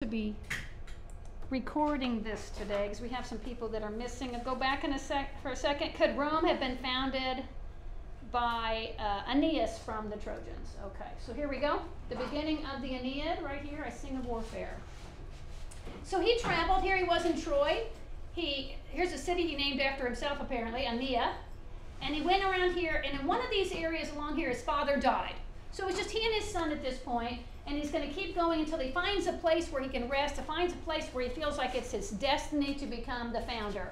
be recording this today because we have some people that are missing. I'll go back for a second. Could Rome have been founded by Aeneas from the Trojans? Okay, so here we go. The beginning of the Aeneid, right here, I sing of warfare. So he traveled. Here he was in Troy. Here's a city he named after himself, apparently, Aenea. And he went around here, and in one of these areas along here, his father died. So it was just he and his son at this point, and he's going to keep going until he finds a place where he can rest, finds a place where he feels like it's his destiny to become the founder.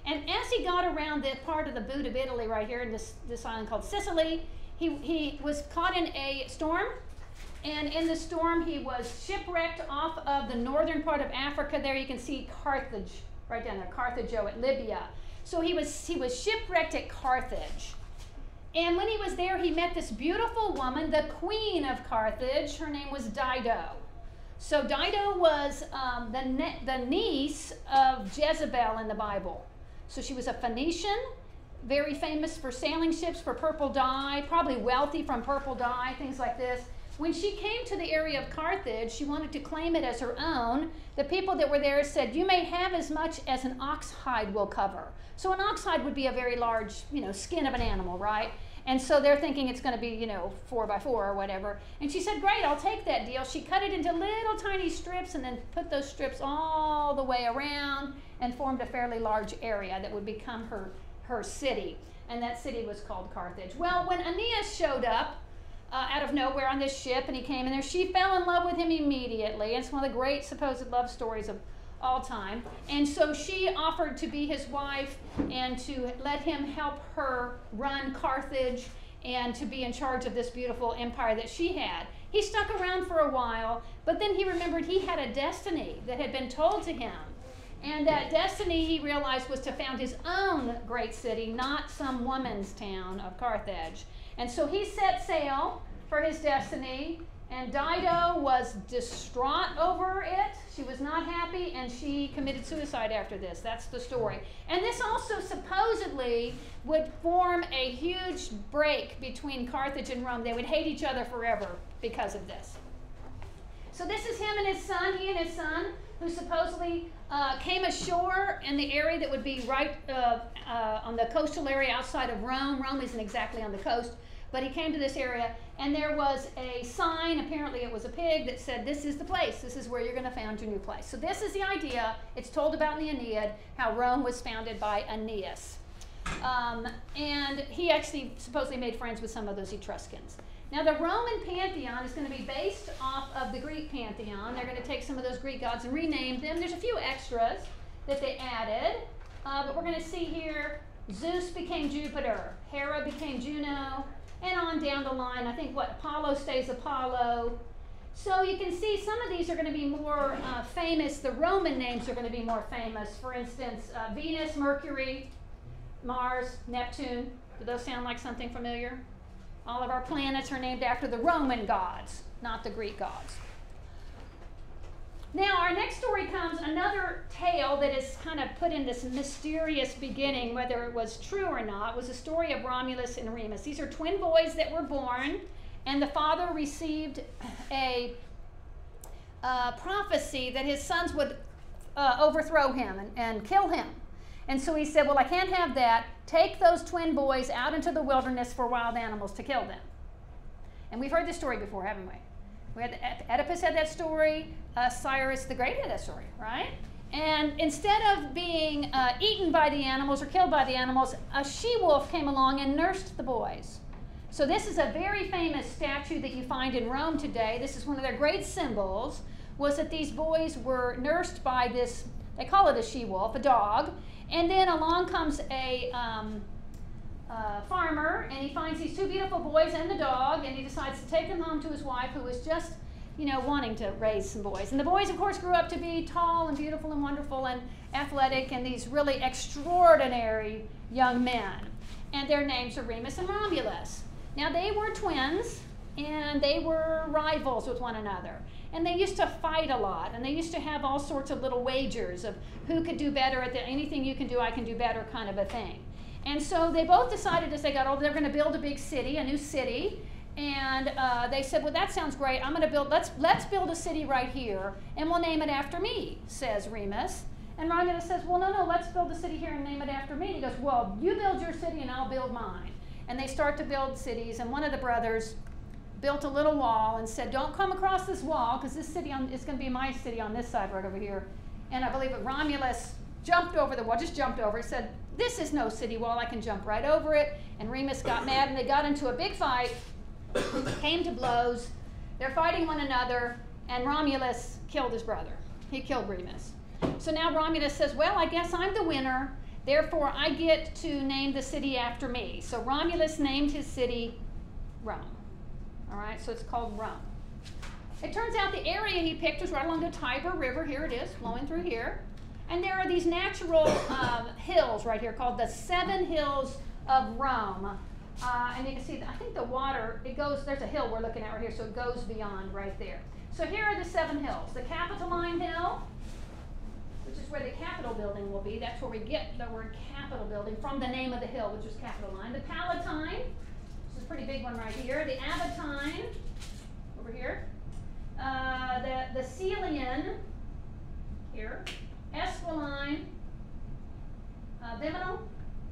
And as he got around the part of the boot of Italy right here in this island called Sicily, he was caught in a storm. And in the storm, he was shipwrecked off of the northern part of Africa. There you can see Carthage, right down there, Carthago at Libya. So he was shipwrecked at Carthage. And when he was there, he met this beautiful woman, the queen of Carthage. Her name was Dido. So Dido was the niece of Jezebel in the Bible. So she was a Phoenician, very famous for sailing ships, for purple dye, probably wealthy from purple dye, things like this. When she came to the area of Carthage, she wanted to claim it as her own. The people that were there said, "You may have as much as an ox hide will cover." So an ox hide would be a very large, skin of an animal, right? And so they're thinking it's going to be, 4 by 4 or whatever. And she said, "Great, I'll take that deal." She cut it into little tiny strips and then put those strips all the way around and formed a fairly large area that would become her city. And that city was called Carthage. Well, when Aeneas showed up, out of nowhere on this ship, and he came in there, she fell in love with him immediately. It's one of the great supposed love stories of all time. And so she offered to be his wife and to let him help her run Carthage and to be in charge of this beautiful empire that she had. He stuck around for a while, but then he remembered he had a destiny that had been told to him. And that destiny, he realized, was to found his own great city, not some woman's town of Carthage. And so he set sail for his destiny, and Dido was distraught over it. She was not happy, and she committed suicide after this. That's the story. And this also supposedly would form a huge break between Carthage and Rome. They would hate each other forever because of this. So this is him and his son, who supposedly came ashore in the area that would be right on the coastal area outside of Rome. Rome isn't exactly on the coast, but he came to this area, and there was a sign, apparently it was a pig, that said, "This is the place. This is where you're going to found your new place." So this is the idea. It's told about in the Aeneid, how Rome was founded by Aeneas. And he actually supposedly made friends with some of those Etruscans. Now, the Roman pantheon is going to be based off of the Greek pantheon. They're going to take some of those Greek gods and rename them. There's a few extras that they added, but we're going to see here Zeus became Jupiter, Hera became Juno, and on down the line. I think Apollo stays Apollo. So you can see some of these are going to be more famous. The Roman names are going to be more famous. For instance, Venus, Mercury, Mars, Neptune. Do those sound like something familiar? All of our planets are named after the Roman gods, not the Greek gods. Now, our next story comes, another tale that is kind of put in this mysterious beginning, whether it was true or not, was the story of Romulus and Remus. These are twin boys that were born, and the father received a prophecy that his sons would overthrow him and kill him. And so he said, "Well, I can't have that. Take those twin boys out into the wilderness for wild animals to kill them." And we've heard this story before, haven't we? Oedipus had that story. Cyrus the Great had that story, right? And instead of being eaten by the animals or killed by the animals, a she-wolf came along and nursed the boys. So this is a very famous statue that you find in Rome today. This is one of their great symbols, was that these boys were nursed by this, they call it a she-wolf, a dog. And then along comes a farmer, and he finds these two beautiful boys and the dog, and he decides to take them home to his wife, who was just, wanting to raise some boys. And the boys, of course, grew up to be tall and beautiful and wonderful and athletic and these really extraordinary young men. And their names are Remus and Romulus. Now, they were twins, and they were rivals with one another. And they used to fight a lot, and they used to have all sorts of little wagers of who could do better at anything you can do, I can do better kind of a thing. And so they both decided as they got older, they're going to build a big city, a new city, And they said, well, that sounds great. I'm going to build, let's build a city right here, and we'll name it after me, says Remus. And Romulus says, well, no, let's build a city here and name it after me. And he goes, well, you build your city and I'll build mine. And they start to build cities, and one of the brothers built a little wall and said, don't come across this wall, because this city is going to be my city on this side right over here. And I believe that Romulus jumped over the wall, just jumped over it, said, this is no city wall, I can jump right over it. And Remus got mad, and they got into a big fight, came to blows. They're fighting one another, and Romulus killed his brother. He killed Remus. So now Romulus says, well, I guess I'm the winner, therefore I get to name the city after me. So Romulus named his city Rome. All right, so it's called Rome. It turns out the area he picked was right along the Tiber River. Here it is, flowing through here. And there are these natural hills right here called the 7 Hills of Rome. And you can see, I think the water, it goes, there's a hill we're looking at right here, so it goes beyond right there. So here are the 7 hills. The Capitoline Hill, which is where the Capitol building will be. That's where we get the word Capitol building from the name of the hill, which is Capitoline. The Palatine, which is a pretty big one right here. The Aventine, over here. The Celian, here. Esquiline, Viminal,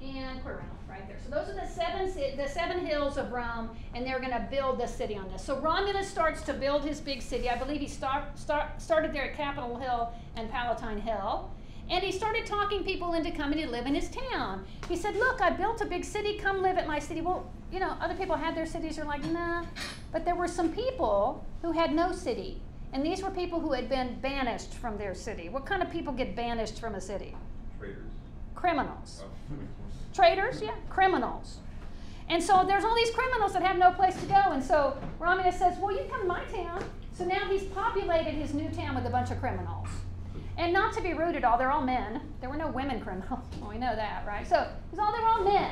and Quirinal, right there. So those are the seven hills of Rome, and they're going to build the city on this. So Romulus starts to build his big city. I believe he started there at Capitol Hill and Palatine Hill. And he started talking people into coming to live in his town. He said, look, I built a big city, come live at my city. Well, you know, other people had their cities, are like, nah. But there were some people who had no city. And these were people who had been banished from their city. What kind of people get banished from a city? Traitors. Criminals. Oh. Traitors? Yeah, criminals. And so there's all these criminals that have no place to go. And so Romulus says, well, you come to my town. So now he's populated his new town with a bunch of criminals. And not to be rude at all, they're all men. There were no women criminals. Well, we know that, right? So they were all men.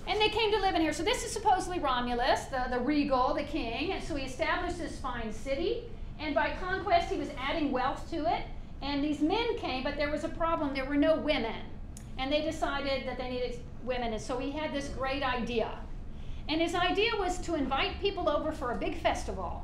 And they came to live in here. So this is supposedly Romulus, the regal, the king. And so he established this fine city. And by conquest, he was adding wealth to it. And these men came, but there was a problem. There were no women. And they decided that they needed women. And so he had this great idea. And his idea was to invite people over for a big festival.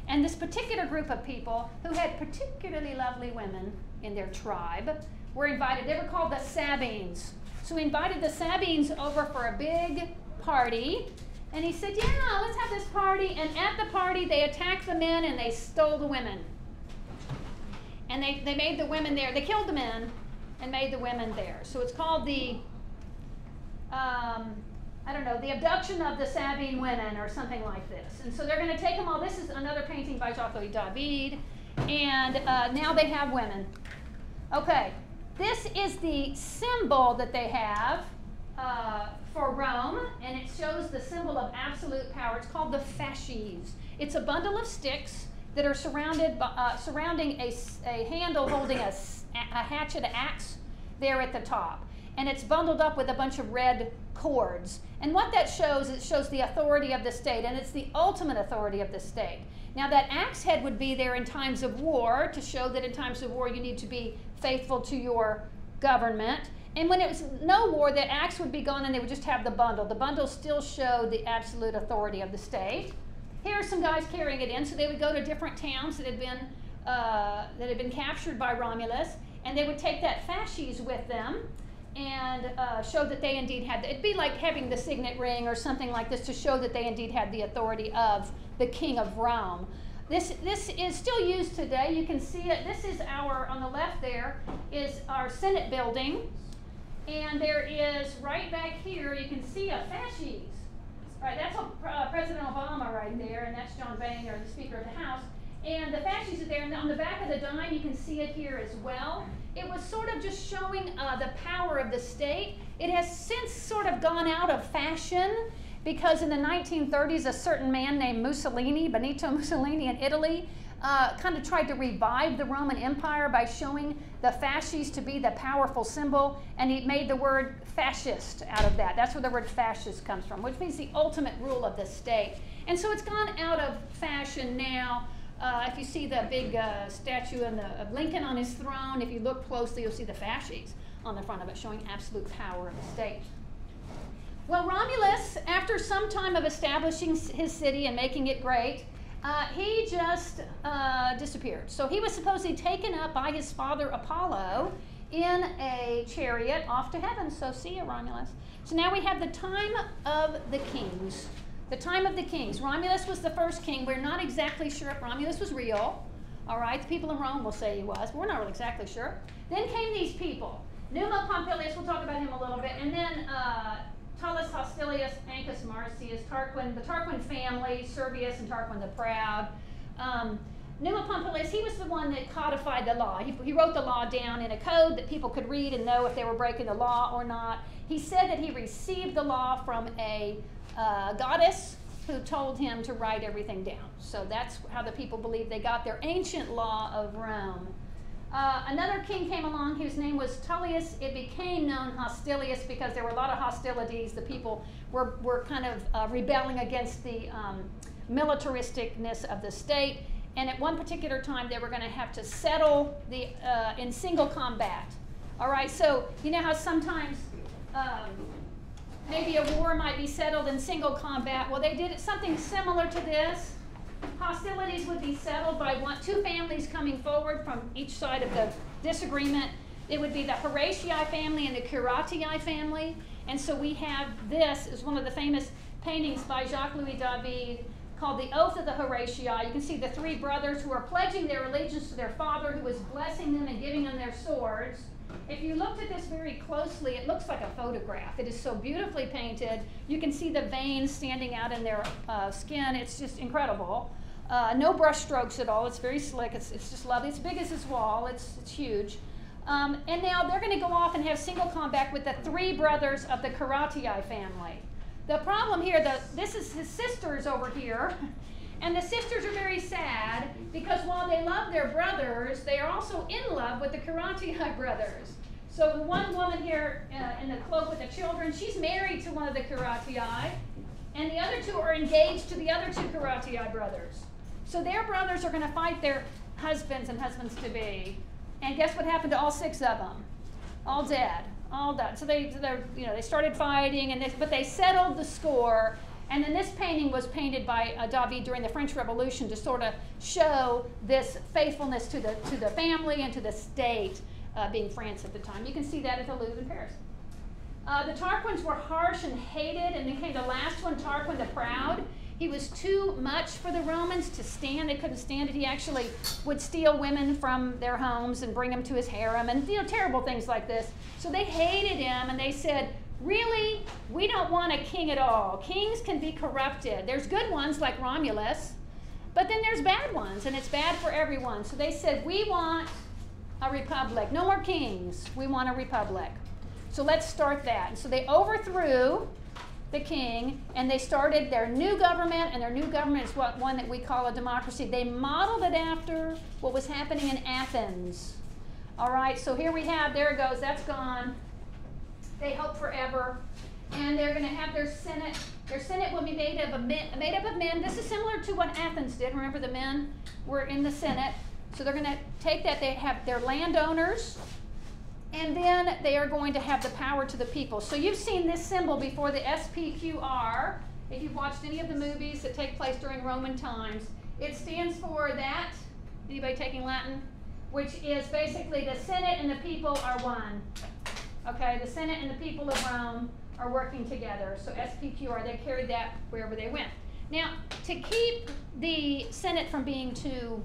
And this particular group of people who had particularly lovely women in their tribe were invited. They were called the Sabines. So he invited the Sabines over for a big party. And he said, yeah, let's have this party. And at the party, they attacked the men and they stole the women. And they made the women there. They killed the men and made the women there. So it's called the, I don't know, the abduction of the Sabine women or something like this. And so they're going to take them all. This is another painting by Jacques David. And now they have women. Okay. This is the symbol that they have for Rome, and it shows the symbol of absolute power. It's called the fasces. It's a bundle of sticks that are surrounding a handle holding a hatchet, an axe there at the top. And it's bundled up with a bunch of red cords. And what that shows, it shows the authority of the state, and it's the ultimate authority of the state. Now that axe head would be there in times of war to show that in times of war you need to be faithful to your government. And when it was no war, that axe would be gone and they would just have the bundle. The bundle still showed the absolute authority of the state. Here are some guys carrying it in. So they would go to different towns that had been captured by Romulus, and they would take that fasces with them and show that they indeed had, it'd be like having the signet ring or something like this to show that they indeed had the authority of the king of Rome. This is still used today. You can see it. This is our, on the left there, is our Senate building. And there is, right back here, you can see a fasces. Right, that's President Obama right there, and that's John Boehner, the Speaker of the House. And the fasces are there, and on the back of the dime, you can see it here as well. It was sort of just showing the power of the state. It has since sort of gone out of fashion, because in the 1930s, a certain man named Mussolini, Benito Mussolini in Italy, kind of tried to revive the Roman Empire by showing the fasces to be the powerful symbol, and he made the word fascist out of that. That's where the word fascist comes from, which means the ultimate rule of the state. And so it's gone out of fashion now. If you see the big statue of Lincoln on his throne, if you look closely, you'll see the fasces on the front of it, showing absolute power of the state. Well, Romulus, after some time of establishing his city and making it great, he just disappeared. So he was supposedly taken up by his father Apollo in a chariot off to heaven. So see you, Romulus. So now we have the time of the kings. The time of the kings. Romulus was the first king. We're not exactly sure if Romulus was real. All right, the people in Rome will say he was, but we're not really exactly sure. Then came these people. Numa Pompilius, we'll talk about him a little bit, and then Tullus Hostilius, Ancus Marcius, Tarquin, the Tarquin family, Servius and Tarquin the Proud. Numa Pompilius, he was the one that codified the law. He wrote the law down in a code that people could read and know if they were breaking the law or not. He said that he received the law from a goddess who told him to write everything down. So that's how the people believe they got their ancient law of Rome. Another king came along whose name was Tullius. It became known Hostilius because there were a lot of hostilities. The people were kind of rebelling against the militaristicness of the state. And at one particular time, they were going to have to settle in single combat. All right, so you know how sometimes maybe a war might be settled in single combat. Well, they did something similar to this. Hostilities would be settled by two families coming forward from each side of the disagreement. It would be the Horatii family and the Curatii family. And so we have this is one of the famous paintings by Jacques-Louis David called The Oath of the Horatii. You can see the three brothers who are pledging their allegiance to their father, who was blessing them and giving them their swords. If you looked at this very closely, it looks like a photograph. It is so beautifully painted. You can see the veins standing out in their skin. It's just incredible. No brush strokes at all. It's very slick. It's just lovely. It's big as this wall. It's huge. And now they're going to go off and have single combat with the three brothers of the Curatii family. The problem here, this is his sisters over here. And the sisters are very sad because while they love their brothers, they are also in love with the Curatii brothers. So the one woman here in the cloak with the children, she's married to one of the Curatii, and the other two are engaged to the other two Curatii brothers. So their brothers are going to fight their husbands and husbands-to-be. And guess what happened to all six of them? All dead. All dead. So they started fighting, but they settled the score. And then this painting was painted by David during the French Revolution to sort of show this faithfulness to the family and to the state, being France at the time. You can see that at the Louvre in Paris. The Tarquins were harsh and hated, and then came the last one, Tarquin the Proud. He was too much for the Romans to stand. They couldn't stand it. He actually would steal women from their homes and bring them to his harem, and terrible things like this. So they hated him, and they said, really, we don't want a king at all. Kings can be corrupted. There's good ones like Romulus, but then there's bad ones, and it's bad for everyone. So they said, we want a republic. No more kings. We want a republic. So let's start that. And so they overthrew the king, and they started their new government, and their new government is one that we call a democracy. They modeled it after what was happening in Athens. All right, so here we have, there it goes, that's gone. They hope forever, and they're going to have their Senate. Their Senate will be made up of men. This is similar to what Athens did. Remember, the men were in the Senate. So they're going to take that. They have their landowners, and then they are going to have the power to the people. So you've seen this symbol before, the SPQR, if you've watched any of the movies that take place during Roman times. It stands for that, anybody taking Latin? Which is basically the Senate and the people are one. Okay, the Senate and the people of Rome are working together. So SPQR, they carried that wherever they went. Now, to keep the Senate from being too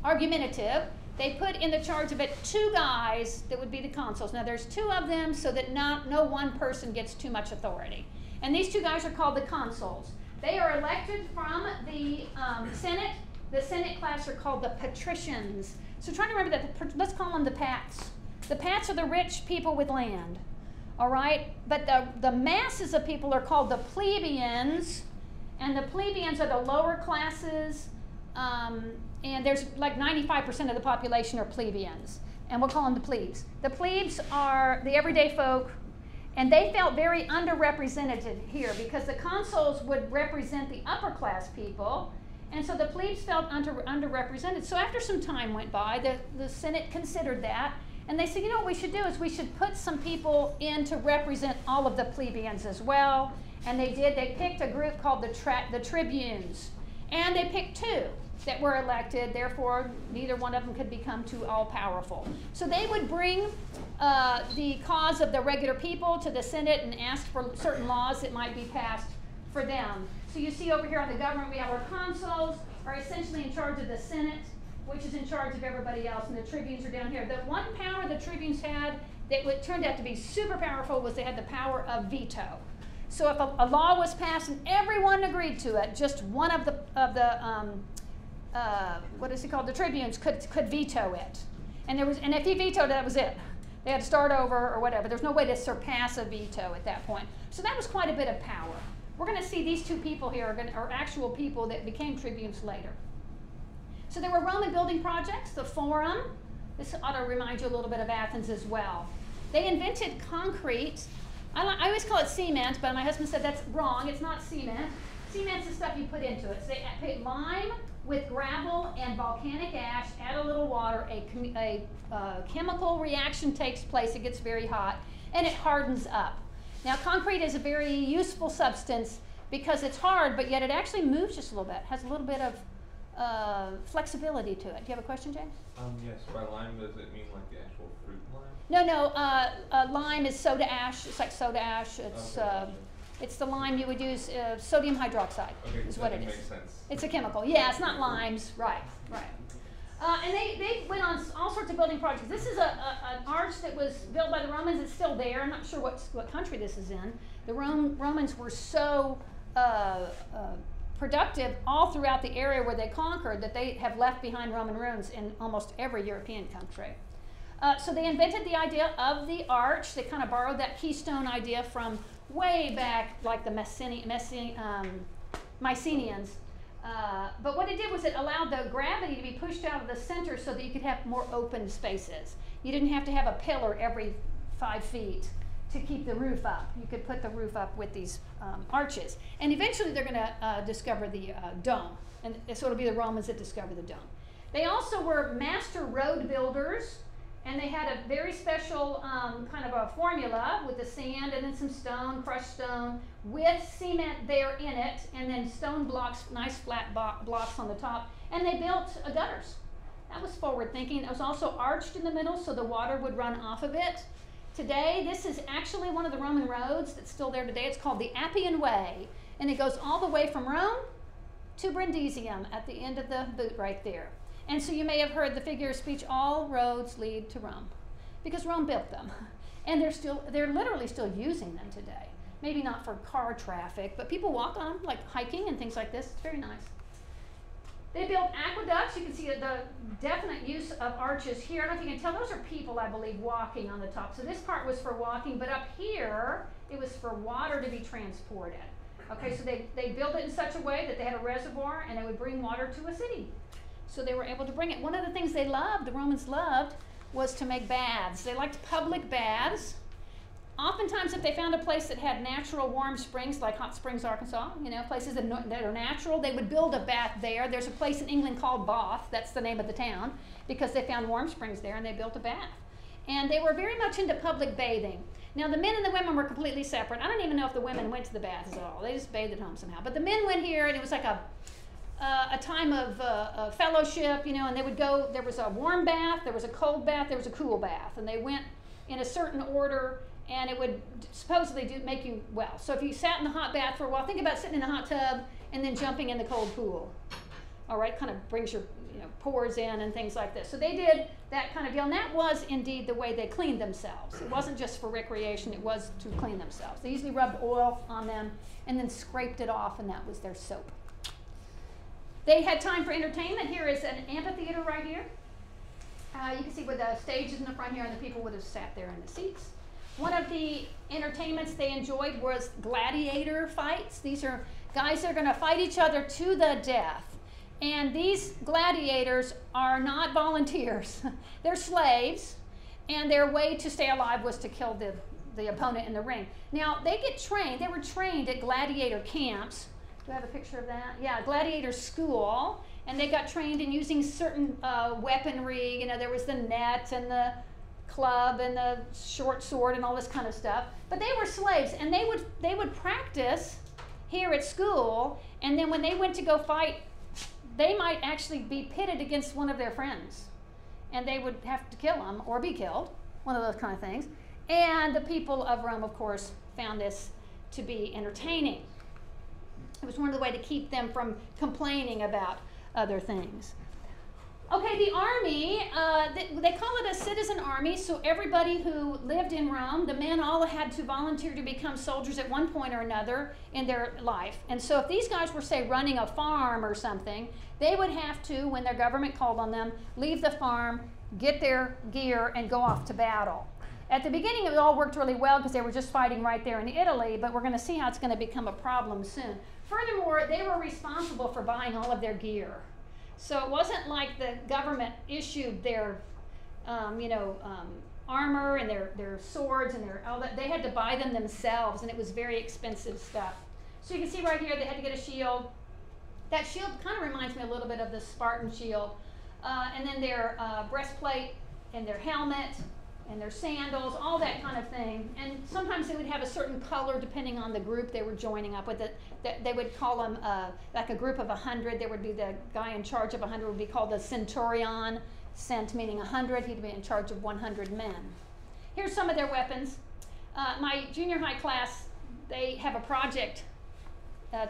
argumentative, they put in the charge of it two guys that would be the consuls. Now, there's two of them so that no one person gets too much authority. And these two guys are called the consuls. They are elected from the Senate. The Senate class are called the patricians. So try to remember that, let's call them the Pats. The Pats are the rich people with land, all right? But the masses of people are called the plebeians, and the plebeians are the lower classes, and there's like 95% of the population are plebeians, and we'll call them the plebes. The plebes are the everyday folk, and they felt very underrepresented here because the consuls would represent the upper class people, and so the plebes felt underrepresented. So after some time went by, the Senate considered that, And they said, you know what we should do is we should put some people in to represent all of the plebeians as well. And they did. They picked a group called the tribunes. And they picked 2 that were elected. Therefore, neither one of them could become too all-powerful. So they would bring the cause of the regular people to the Senate and ask for certain laws that might be passed for them. So you see over here on the government, we have our consuls are essentially in charge of the Senate, which is in charge of everybody else, and the tribunes are down here. The one power the tribunes had that turned out to be super powerful was they had the power of veto. So if a law was passed and everyone agreed to it, just one of the what is it called? The tribunes could veto it, and if he vetoed it, that was it. They had to start over or whatever. There's no way to surpass a veto at that point. So that was quite a bit of power. We're going to see these 2 people here are actual people that became tribunes later. So there were Roman building projects, the Forum. This ought to remind you a little bit of Athens as well. They invented concrete. I always call it cement, but my husband said that's wrong. It's not cement. Cement's the stuff you put into it. So they put lime with gravel and volcanic ash, add a little water, a chemical reaction takes place, it gets very hot, and it hardens up. Now concrete is a very useful substance because it's hard, but yet it actually moves just a little bit, has a little bit of flexibility to it. Do you have a question, James? Yes, by lime, does it mean like the actual fruit lime? No, lime is soda ash. It's like soda ash. It's it's the lime you would use. Sodium hydroxide is what it is. Makes sense. It's a chemical. Yeah, it's not limes. Right. And they went on all sorts of building projects. This is an arch that was built by the Romans. It's still there. I'm not sure what country this is in. The Romans were so productive all throughout the area where they conquered that they have left behind Roman ruins in almost every European country. So they invented the idea of the arch. They kind of borrowed that keystone idea from way back, like the Mycenaeans. But what it did was it allowed the gravity to be pushed out of the center so that you could have more open spaces. You didn't have to have a pillar every 5 feet to keep the roof up. You could put the roof up with these arches. And eventually they're going to discover the dome. And so it'll be the Romans that discover the dome. They also were master road builders. And they had a very special kind of a formula with the sand and then some stone, crushed stone, with cement there in it, and then stone blocks, nice flat blocks on the top. And they built gutters. That was forward thinking. It was also arched in the middle so the water would run off of it. Today, this is actually one of the Roman roads that's still there today. It's called the Appian Way. And it goes all the way from Rome to Brundisium at the end of the boot right there. And so you may have heard the figure of speech, all roads lead to Rome, because Rome built them. And they're literally still using them today. Maybe not for car traffic, but people walk on them, like hiking and things like this. It's very nice. They built aqueducts. You can see the definite use of arches here. I don't know if you can tell, those are people, I believe, walking on the top. So this part was for walking, but up here, it was for water to be transported. Okay, so they built it in such a way that they had a reservoir and it would bring water to a city. So they were able to bring it. One of the things they loved, the Romans loved, was to make baths. They liked public baths. Oftentimes, if they found a place that had natural warm springs, like Hot Springs, Arkansas, places that are natural, they would build a bath there. There's a place in England called Bath, that's the name of the town, because they found warm springs there and they built a bath. And they were very much into public bathing. Now, the men and the women were completely separate. I don't even know if the women went to the baths at all. They just bathed at home somehow. But the men went here, and it was like a time of fellowship, and they would go. There was a warm bath, there was a cold bath, there was a cool bath, and they went in a certain order, and it would supposedly make you well. So if you sat in the hot bath for a while, think about sitting in the hot tub and then jumping in the cold pool. All right, kind of brings your pores in and things like this. So they did that kind of deal, and that was indeed the way they cleaned themselves. It wasn't just for recreation, it was to clean themselves. They usually rubbed oil on them and then scraped it off, and that was their soap. They had time for entertainment. Here is an amphitheater right here. You can see where the stage is in the front here, and the people would have sat there in the seats. One of the entertainments they enjoyed was gladiator fights. These are guys that are going to fight each other to the death. And these gladiators are not volunteers. They're slaves, and their way to stay alive was to kill the opponent in the ring. Now, they get trained. They were trained at gladiator camps. Do I have a picture of that? Yeah, gladiator school. And they got trained in using certain weaponry. There was the net and the club and the short sword and all this kind of stuff. But they were slaves, and they would practice here at school, and then when they went to go fight, they might actually be pitted against one of their friends, and they would have to kill them or be killed, one of those kind of things. And the people of Rome, of course, found this to be entertaining. It was one of the ways to keep them from complaining about other things. Okay, the army, they call it a citizen army, so everybody who lived in Rome, the men all had to volunteer to become soldiers at one point or another in their life. And so if these guys were, say, running a farm or something, they would have to, when their government called on them, leave the farm, get their gear, and go off to battle. At the beginning, it all worked really well because they were just fighting right there in Italy, but we're going to see how it's going to become a problem soon. Furthermore, they were responsible for buying all of their gear. So it wasn't like the government issued their, armor and their swords and all that. They had to buy them themselves, and it was very expensive stuff. So you can see right here, they had to get a shield. That shield kind of reminds me a little bit of the Spartan shield. And then their breastplate and their helmet and their sandals, all that kind of thing. And sometimes they would have a certain color depending on the group they were joining up with. They would call them like a group of 100. There would be the guy in charge of 100 would be called the centurion. Cent meaning 100. He'd be in charge of 100 men. Here's some of their weapons. My junior high class, they have a project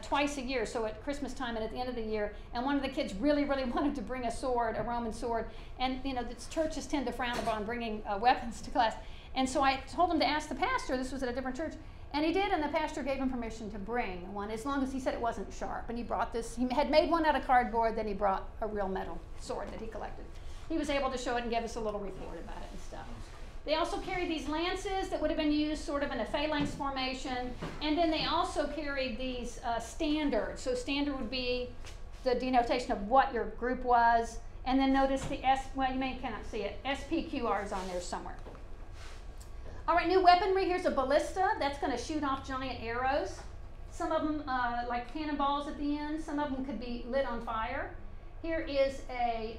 twice a year, so at Christmas time and at the end of the year, and one of the kids really, really wanted to bring a sword, a Roman sword, and the churches tend to frown upon bringing weapons to class, and so I told him to ask the pastor. This was at a different church, and he did, and the pastor gave him permission to bring one, as long as he said it wasn't sharp, and he brought this. He had made one out of cardboard, then he brought a real metal sword that he collected. He was able to show it and give us a little report about it and stuff. They also carried these lances that would have been used sort of in a phalanx formation, and then they also carried these standards. So standard would be the denotation of what your group was, and then notice the well, you may cannot see it, SPQR is on there somewhere. All right, new weaponry. Here's a ballista that's going to shoot off giant arrows. Some of them like cannonballs at the end. Some of them could be lit on fire. Here is a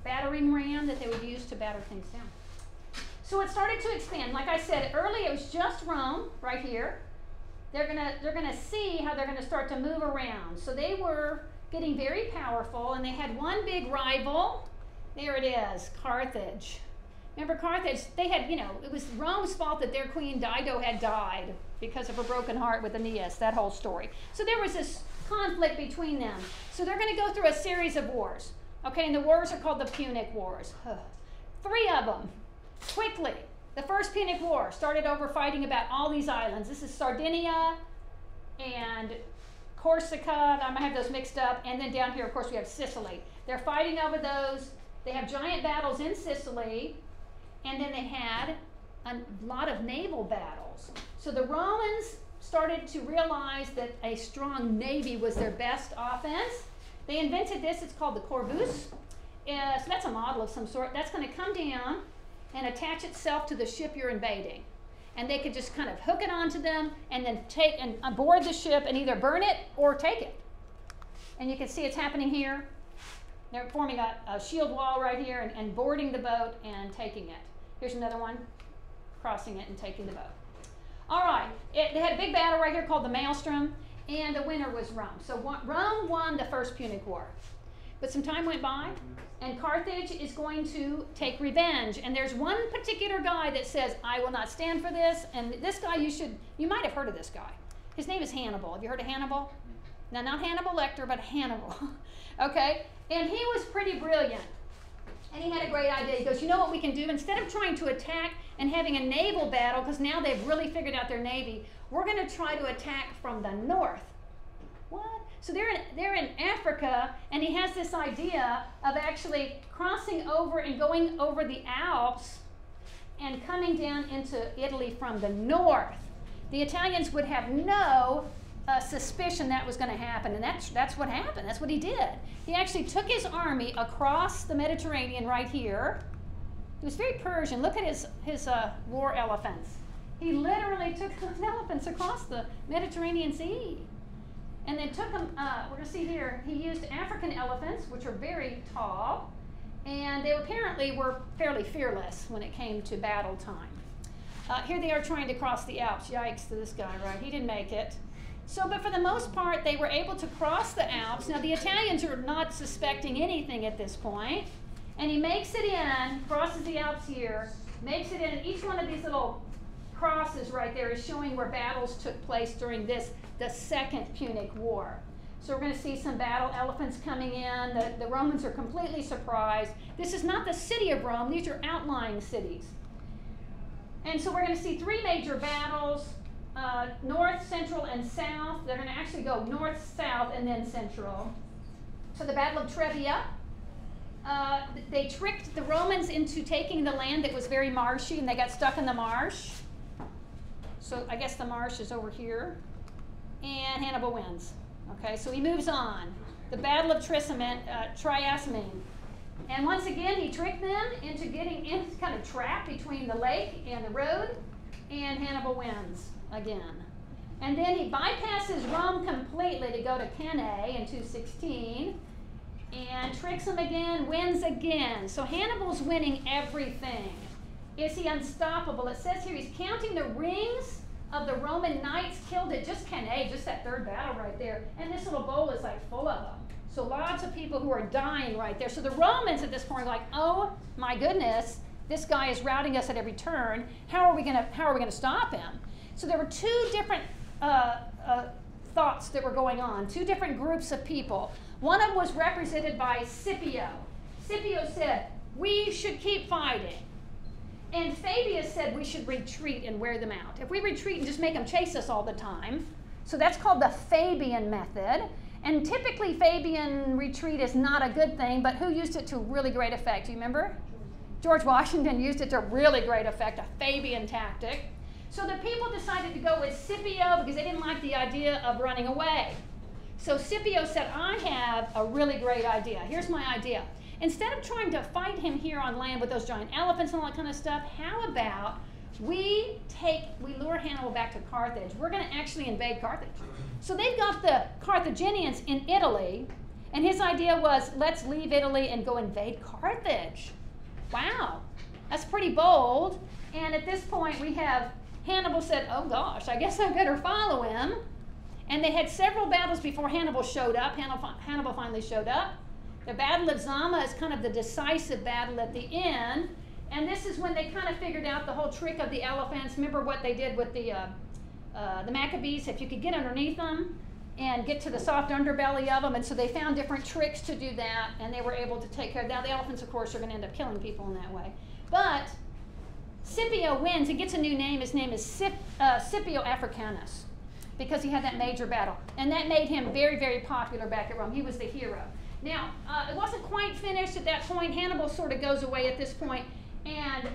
battering ram that they would use to batter things down. So it started to expand. Like I said, early it was just Rome, right here. They're gonna see how they're gonna start to move around. So they were getting very powerful, and they had one big rival. There it is, Carthage. Remember Carthage? They had, it was Rome's fault that their queen Dido had died because of her broken heart with Aeneas, that whole story. So there was this conflict between them. So they're gonna go through a series of wars. Okay, and the wars are called the Punic Wars. 3 of them. Quickly, the First Punic War started over fighting about all these islands. This is Sardinia and Corsica. I might have those mixed up. And then down here, of course, we have Sicily. They're fighting over those. They have giant battles in Sicily. And then they had a lot of naval battles. So the Romans started to realize that a strong navy was their best offense. They invented this. It's called the corvus. So that's a model of some sort. That's going to come down and attach itself to the ship you're invading. And they could just kind of hook it onto them and then take and board the ship and either burn it or take it. And you can see it's happening here. They're forming a shield wall right here and boarding the boat and taking it. Here's another one, crossing it and taking the boat. All right, they had a big battle right here called the Maelstrom, and the winner was Rome. So Rome won the First Punic War. But some time went by, and Carthage is going to take revenge. And there's one particular guy that says, I will not stand for this. And this guy, you might have heard of this guy. His name is Hannibal. Have you heard of Hannibal? Now, not Hannibal Lecter, but Hannibal. Okay? And he was pretty brilliant. And he had a great idea. He goes, you know what we can do? Instead of trying to attack and having a naval battle, because now they've really figured out their navy, we're going to try to attack from the north. What? So they're in Africa, and he has this idea of actually crossing over and going over the Alps and coming down into Italy from the north. The Italians would have no suspicion that was going to happen, and that's what happened. That's what he did. He actually took his army across the Mediterranean right here. He was very Persian. Look at his war elephants. He literally took those elephants across the Mediterranean Sea. And then took them, we're going to see here, he used African elephants, which are very tall, And they apparently were fairly fearless when it came to battle time. Here they are trying to cross the Alps. Yikes to this guy, right? He didn't make it. So, but for the most part, they were able to cross the Alps. Now, the Italians are not suspecting anything at this point. And he makes it in, crosses the Alps here, makes it in, and each one of these little crosses right there is showing where battles took place during the Second Punic War. So we're going to see some battle elephants coming in. The Romans are completely surprised. This is not the city of Rome. These are outlying cities. And so we're going to see three major battles, north, central, and south. They're going to actually go north, south, and then central. So the Battle of Trebia, they tricked the Romans into taking the land that was very marshy, and they got stuck in the marsh. So I guess the marsh is over here. And Hannibal wins. Okay, so he moves on. The Battle of Triasimene. And once again, he tricked them into getting in, kind of trapped between the lake and the road, and Hannibal wins again. And then he bypasses Rome completely to go to Cannae in 216, and tricks them again, wins again. So Hannibal's winning everything. Is he unstoppable? It says here he's counting the rings of the Roman knights killed at just Cannae, just that third battle right there. And this little bowl is like full of them. So lots of people who are dying right there. So the Romans at this point are like, oh my goodness, this guy is routing us at every turn. How are we gonna stop him? So there were two different thoughts that were going on, two different groups of people. One of them was represented by Scipio. Scipio said, we should keep fighting. And Fabius said we should retreat and wear them out. If we retreat and just make them chase us all the time, so that's called the Fabian method. And typically Fabian retreat is not a good thing, but who used it to really great effect? Do you remember? George Washington used it to really great effect, a Fabian tactic. So the people decided to go with Scipio because they didn't like the idea of running away. So Scipio said, I have a really great idea. Here's my idea. Instead of trying to fight him here on land with those giant elephants and all that kind of stuff, how about we lure Hannibal back to Carthage. We're going to actually invade Carthage. So they've got the Carthaginians in Italy, and his idea was, let's leave Italy and go invade Carthage. Wow, that's pretty bold. And at this point, we have Hannibal said, oh gosh, I guess I better follow him. And they had several battles before Hannibal showed up. Hannibal finally showed up. The Battle of Zama is kind of the decisive battle at the end. And this is when they kind of figured out the whole trick of the elephants. Remember what they did with the Maccabees? If you could get underneath them and get to the soft underbelly of them. And so they found different tricks to do that, and they were able to take care of that. Now the elephants, of course, are going to end up killing people in that way. But Scipio wins and gets a new name. His name is Scipio Africanus, because he had that major battle. And that made him very, very popular back at Rome. He was the hero. Now, it wasn't quite finished at that point. Hannibal sort of goes away at this point, and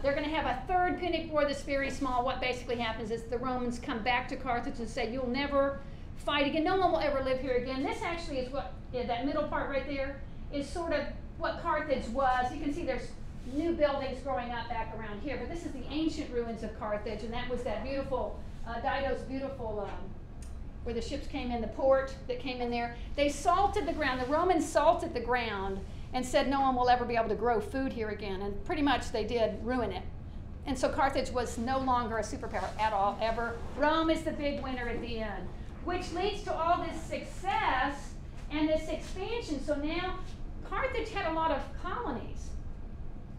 they're going to have a third Punic War that's very small. What basically happens is the Romans come back to Carthage and say, you'll never fight again. No one will ever live here again. This actually is what, that middle part right there, is sort of what Carthage was. You can see there's new buildings growing up back around here, but this is the ancient ruins of Carthage, and that was that beautiful, Dido's beautiful, where the ships came in, the port that came in there. They salted the ground. The Romans salted the ground and said no one will ever be able to grow food here again, and pretty much they did ruin it. And so Carthage was no longer a superpower at all, ever. Rome is the big winner at the end, which leads to all this success and this expansion. So now Carthage had a lot of colonies,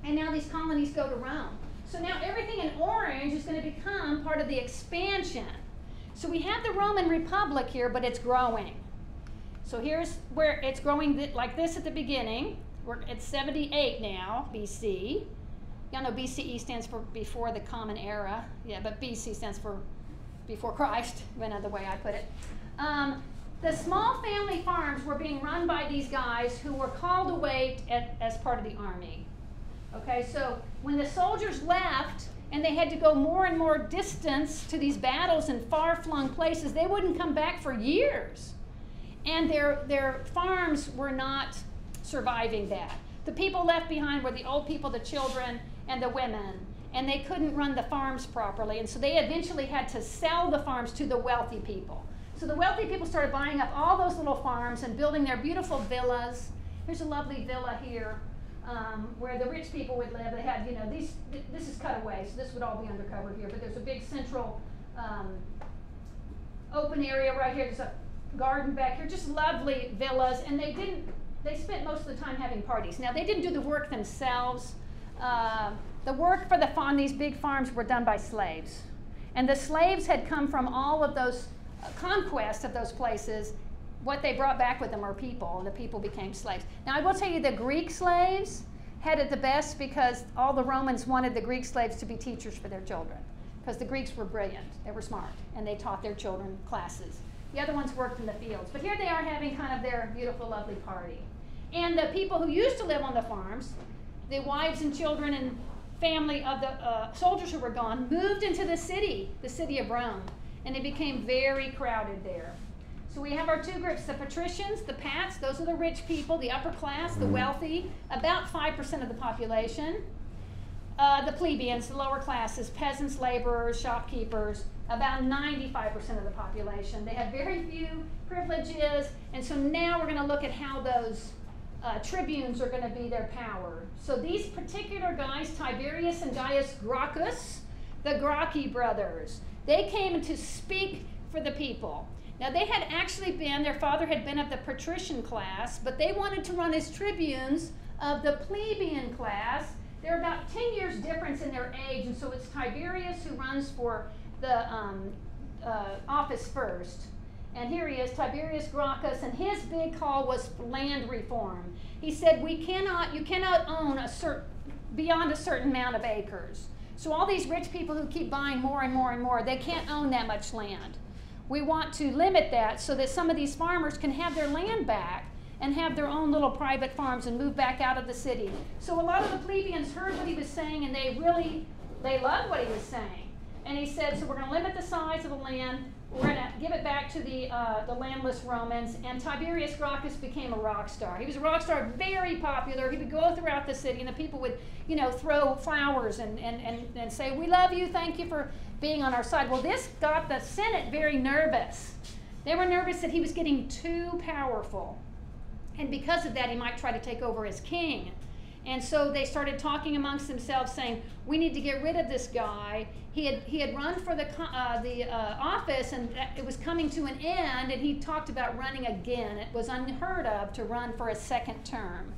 and now these colonies go to Rome. So now everything in orange is going to become part of the expansion. So we have the Roman Republic here, but it's growing. So here's where it's growing like this at the beginning. We're at 78 now, BC. Y'all know BCE stands for before the Common Era. Yeah, but BC stands for before Christ, another way I put it. The small family farms were being run by these guys who were called away as part of the army. Okay, so when the soldiers left, and they had to go more and more distance to these battles in far-flung places, they wouldn't come back for years. And their farms were not surviving that. The people left behind were the old people, the children, and the women, and they couldn't run the farms properly, and so they eventually had to sell the farms to the wealthy people. So the wealthy people started buying up all those little farms and building their beautiful villas. Here's a lovely villa here where the rich people would live. They had, you know, this is cut away, so this would all be undercover here, but there's a big central open area right here. There's a garden back here, just lovely villas, and they spent most of the time having parties. Now, they didn't do the work themselves. The work for these big farms were done by slaves. And the slaves had come from all of those conquests of those places. What they brought back with them were people, and the people became slaves. Now, I will tell you, the Greek slaves had it the best because all the Romans wanted the Greek slaves to be teachers for their children, because the Greeks were brilliant, they were smart, and they taught their children classes. The other ones worked in the fields. But here they are having kind of their beautiful, lovely party. And the people who used to live on the farms, the wives and children and family of the soldiers who were gone, moved into the city of Rome, and it became very crowded there. So we have our two groups, the patricians, the pats, those are the rich people, the upper class, the wealthy, about 5% of the population. The plebeians, the lower classes, peasants, laborers, shopkeepers, about 95% of the population. They have very few privileges, and so now we're going to look at how those tribunes are going to be their power. So these particular guys, Tiberius and Gaius Gracchus, the Gracchi brothers, they came to speak for the people. Now they had actually been, their father had been of the patrician class, but they wanted to run as tribunes of the plebeian class. They're about 10 years difference in their age, and so it's Tiberius who runs for the office first. And here he is, Tiberius Gracchus, and his big call was land reform. He said, you cannot own beyond a certain amount of acres. So all these rich people who keep buying more and more and more, they can't own that much land. We want to limit that so that some of these farmers can have their land back and have their own little private farms and move back out of the city. So a lot of the plebeians heard what he was saying, and they loved what he was saying. And he said, so we're going to limit the size of the land. We're going to give it back to the landless Romans. And Tiberius Gracchus became a rock star. He was a rock star, very popular. He would go throughout the city, and the people would, throw flowers and say, we love you, thank you for being on our side. Well, this got the Senate very nervous. They were nervous that he was getting too powerful. And because of that, he might try to take over as king. And so they started talking amongst themselves, saying, we need to get rid of this guy. He had run for the office, and it was coming to an end, and he talked about running again. It was unheard of to run for a second term.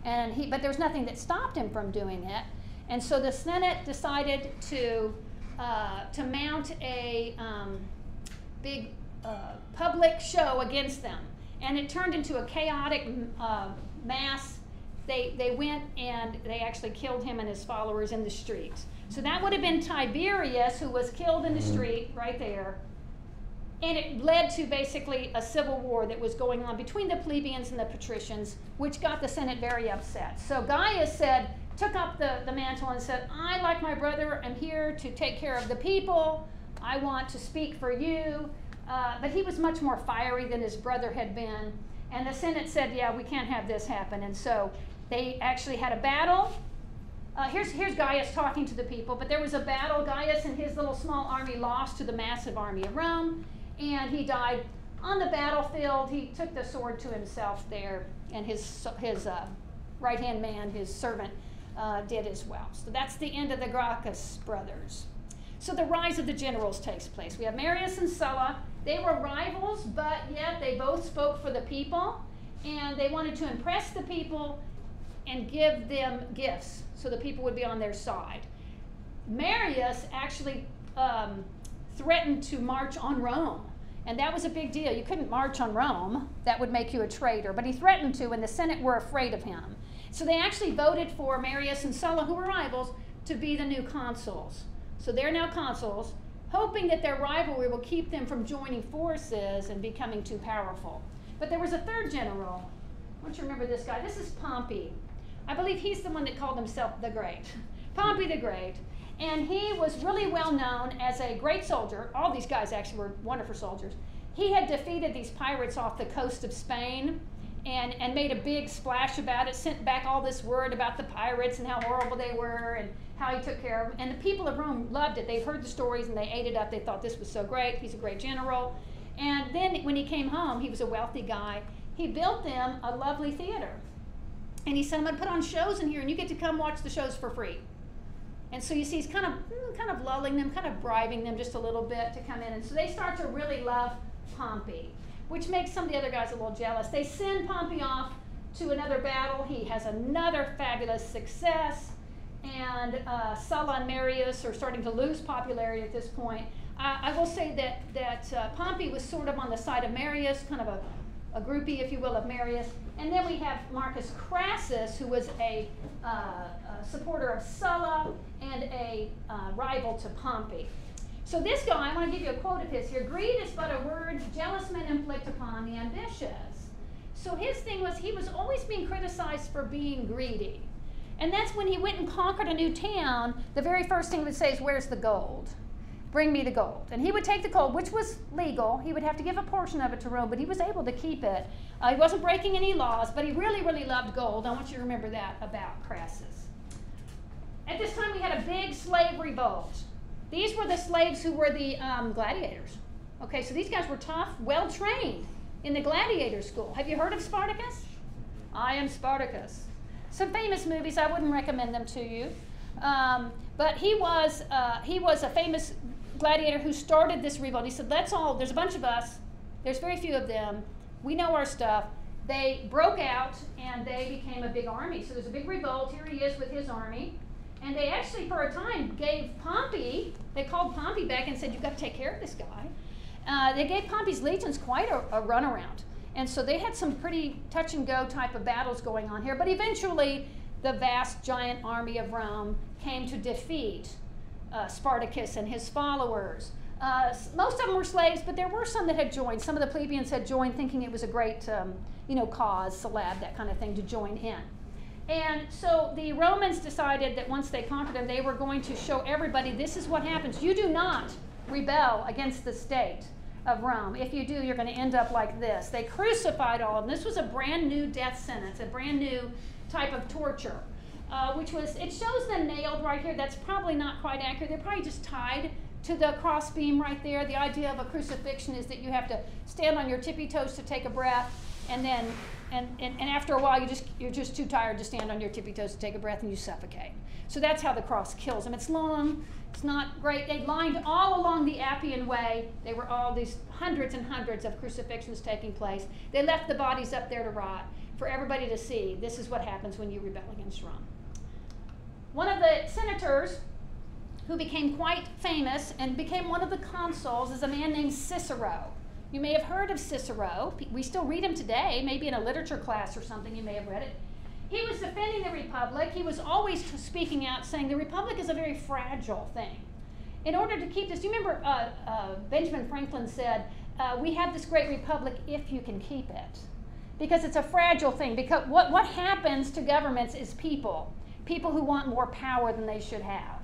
But there was nothing that stopped him from doing it. And so the Senate decided to mount a big public show against them. And it turned into a chaotic mass. They went and they actually killed him and his followers in the streets. So that would have been Tiberius, who was killed in the street right there. And it led to basically a civil war that was going on between the plebeians and the patricians, which got the Senate very upset. So Gaius took up the mantle and said, I, like my brother, am here to take care of the people. I want to speak for you. But he was much more fiery than his brother had been. And the Senate said, yeah, we can't have this happen. And so they actually had a battle. Here's Gaius talking to the people, but there was a battle. Gaius and his little small army lost to the massive army of Rome, and he died on the battlefield. He took the sword to himself there, and his right-hand man, his servant, did as well. So that's the end of the Gracchus brothers. So the rise of the generals takes place. We have Marius and Sulla. They were rivals, but yet they both spoke for the people, and they wanted to impress the people and give them gifts so the people would be on their side. Marius actually threatened to march on Rome, and that was a big deal. You couldn't march on Rome. That would make you a traitor, but he threatened to, and the Senate were afraid of him. So they actually voted for Marius and Sulla, who were rivals, to be the new consuls. So they're now consuls, hoping that their rivalry will keep them from joining forces and becoming too powerful. But there was a third general. I want you to remember this guy. This is Pompey. I believe he's the one that called himself the Great. Pompey the Great. And he was really well known as a great soldier. All these guys actually were wonderful soldiers. He had defeated these pirates off the coast of Spain and made a big splash about it, sent back all this word about the pirates and how horrible they were and how he took care of them. And the people of Rome loved it. They've heard the stories and they ate it up. They thought this was so great. He's a great general. And then when he came home, he was a wealthy guy. He built them a lovely theater. And he said, I'm going to put on shows in here, and you get to come watch the shows for free. And so you see, he's kind of lulling them, kind of bribing them just a little bit to come in. And so they start to really love Pompey, which makes some of the other guys a little jealous. They send Pompey off to another battle. He has another fabulous success. And Sulla and Marius are starting to lose popularity at this point. I will say that Pompey was sort of on the side of Marius, kind of a groupie, if you will, of Marius. And then we have Marcus Crassus, who was a supporter of Sulla and a rival to Pompey. So this guy, I want to give you a quote of his here. Greed is but a word jealous men inflict upon the ambitious. So his thing was he was always being criticized for being greedy. And that's when he went and conquered a new town, the very first thing he would say is, where's the gold? Bring me the gold. And he would take the gold, which was legal. He would have to give a portion of it to Rome, but he was able to keep it. He wasn't breaking any laws, but he really, really loved gold. I want you to remember that about Crassus. At this time, we had a big slave revolt. These were the slaves who were the gladiators. Okay, so these guys were tough, well-trained in the gladiator school. Have you heard of Spartacus? I Am Spartacus. Some famous movies, I wouldn't recommend them to you. But he was a famous gladiator who started this revolt. He said, there's a bunch of us, there's very few of them, we know our stuff. They broke out and they became a big army. So there's a big revolt, here he is with his army. And they actually, for a time, gave Pompey, they called Pompey back and said, you've got to take care of this guy. They gave Pompey's legions quite a runaround. And so they had some pretty touch-and-go type of battles going on here. But eventually, the vast, giant army of Rome came to defeat Spartacus and his followers. Most of them were slaves, but there were some that had joined. Some of the plebeians had joined thinking it was a great cause, salab, that kind of thing, to join in. And so the Romans decided that once they conquered them, they were going to show everybody, this is what happens. You do not rebel against the state of Rome. If you do, you're going to end up like this. They crucified all of them. This was a brand new death sentence, a brand new type of torture, it shows them nailed right here. That's probably not quite accurate. They're probably just tied to the crossbeam right there. The idea of a crucifixion is that you have to stand on your tippy toes to take a breath, and then and after a while you're just too tired to stand on your tippy toes to take a breath and you suffocate. So that's how the cross kills them. It's long, it's not great. They lined all along the Appian Way. There were all these hundreds and hundreds of crucifixions taking place. They left the bodies up there to rot for everybody to see. This is what happens when you rebel against Rome. One of the senators who became quite famous and became one of the consuls is a man named Cicero. You may have heard of Cicero. We still read him today, maybe in a literature class or something, you may have read it. He was defending the Republic. He was always speaking out, saying the Republic is a very fragile thing. In order to keep this, do you remember Benjamin Franklin said, we have this great Republic if you can keep it. Because it's a fragile thing. Because what happens to governments is people who want more power than they should have.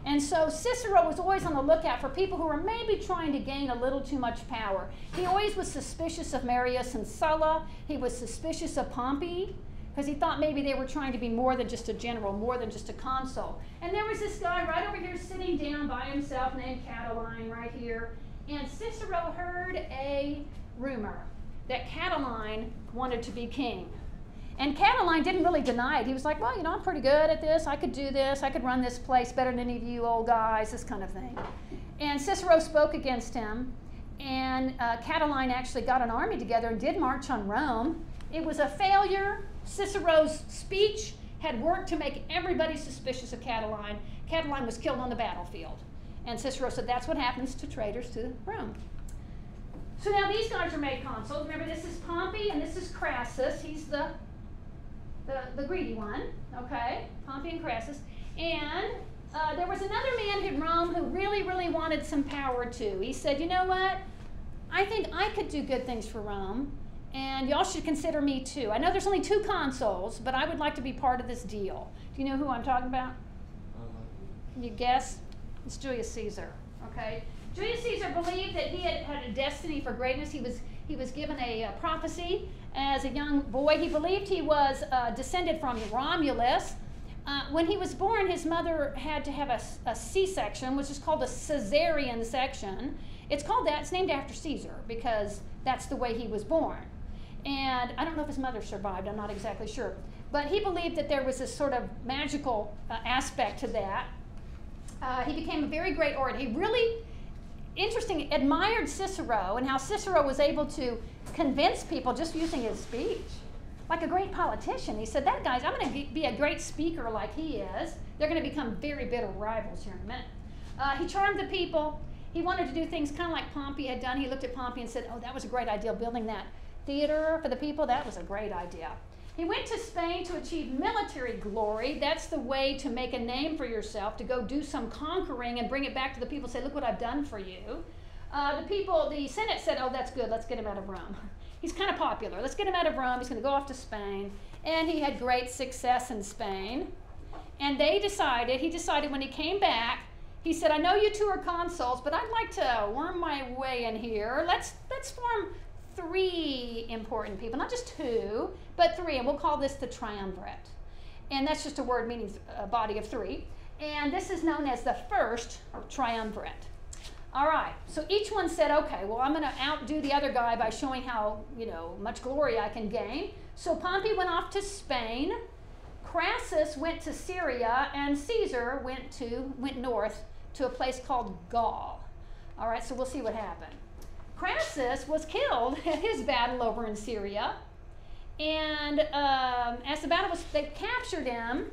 And so Cicero was always on the lookout for people who were maybe trying to gain a little too much power. He always was suspicious of Marius and Sulla. He was suspicious of Pompey because he thought maybe they were trying to be more than just a general, more than just a consul. And there was this guy right over here sitting down by himself named Catiline right here. And Cicero heard a rumor that Catiline wanted to be king. And Catiline didn't really deny it. He was like, well, I'm pretty good at this. I could do this. I could run this place better than any of you old guys, this kind of thing. And Cicero spoke against him. And Catiline actually got an army together and did march on Rome. It was a failure. Cicero's speech had worked to make everybody suspicious of Catiline. Catiline was killed on the battlefield. And Cicero said, that's what happens to traitors to Rome. So now these guys are made consuls. Remember, this is Pompey and this is Crassus. He's the greedy one, okay? Pompey and Crassus. And there was another man in Rome who really, really wanted some power too. He said, you know what? I think I could do good things for Rome, and y'all should consider me too. I know there's only 2 consuls, but I would like to be part of this deal. Do you know who I'm talking about? Can you guess? It's Julius Caesar, okay? Julius Caesar believed that he had a destiny for greatness. He was given a prophecy as a young boy. He believed he was descended from Romulus. When he was born, his mother had to have a C-section, which is called a cesarean section. It's called that. It's named after Caesar because that's the way he was born. And I don't know if his mother survived. I'm not exactly sure. But he believed that there was this sort of magical aspect to that. He became a very great orator. He really, interesting, admired Cicero and how Cicero was able to convince people just using his speech. Like a great politician. He said, that guy's, I'm going to be a great speaker like he is. They're going to become very bitter rivals here in a minute. He charmed the people. He wanted to do things kind of like Pompey had done. He looked at Pompey and said, oh, that was a great idea, building that theater for the people. That was a great idea. He went to Spain to achieve military glory. That's the way to make a name for yourself, to go do some conquering and bring it back to the people, say, look what I've done for you. The Senate said, oh, that's good, let's get him out of Rome. He's kind of popular. Let's get him out of Rome. He's going to go off to Spain. And he had great success in Spain. And he decided when he came back, he said, I know you two are consuls, but I'd like to worm my way in here. Let's form 3 important people, not just 2, but 3, and we'll call this the triumvirate. And that's just a word meaning a body of 3. And this is known as the first triumvirate. All right, so each one said, okay, well, I'm going to outdo the other guy by showing how, much glory I can gain. So Pompey went off to Spain, Crassus went to Syria, and Caesar went north to a place called Gaul. All right, so we'll see what happened. Crassus was killed at his battle over in Syria, and as the battle was, they captured him,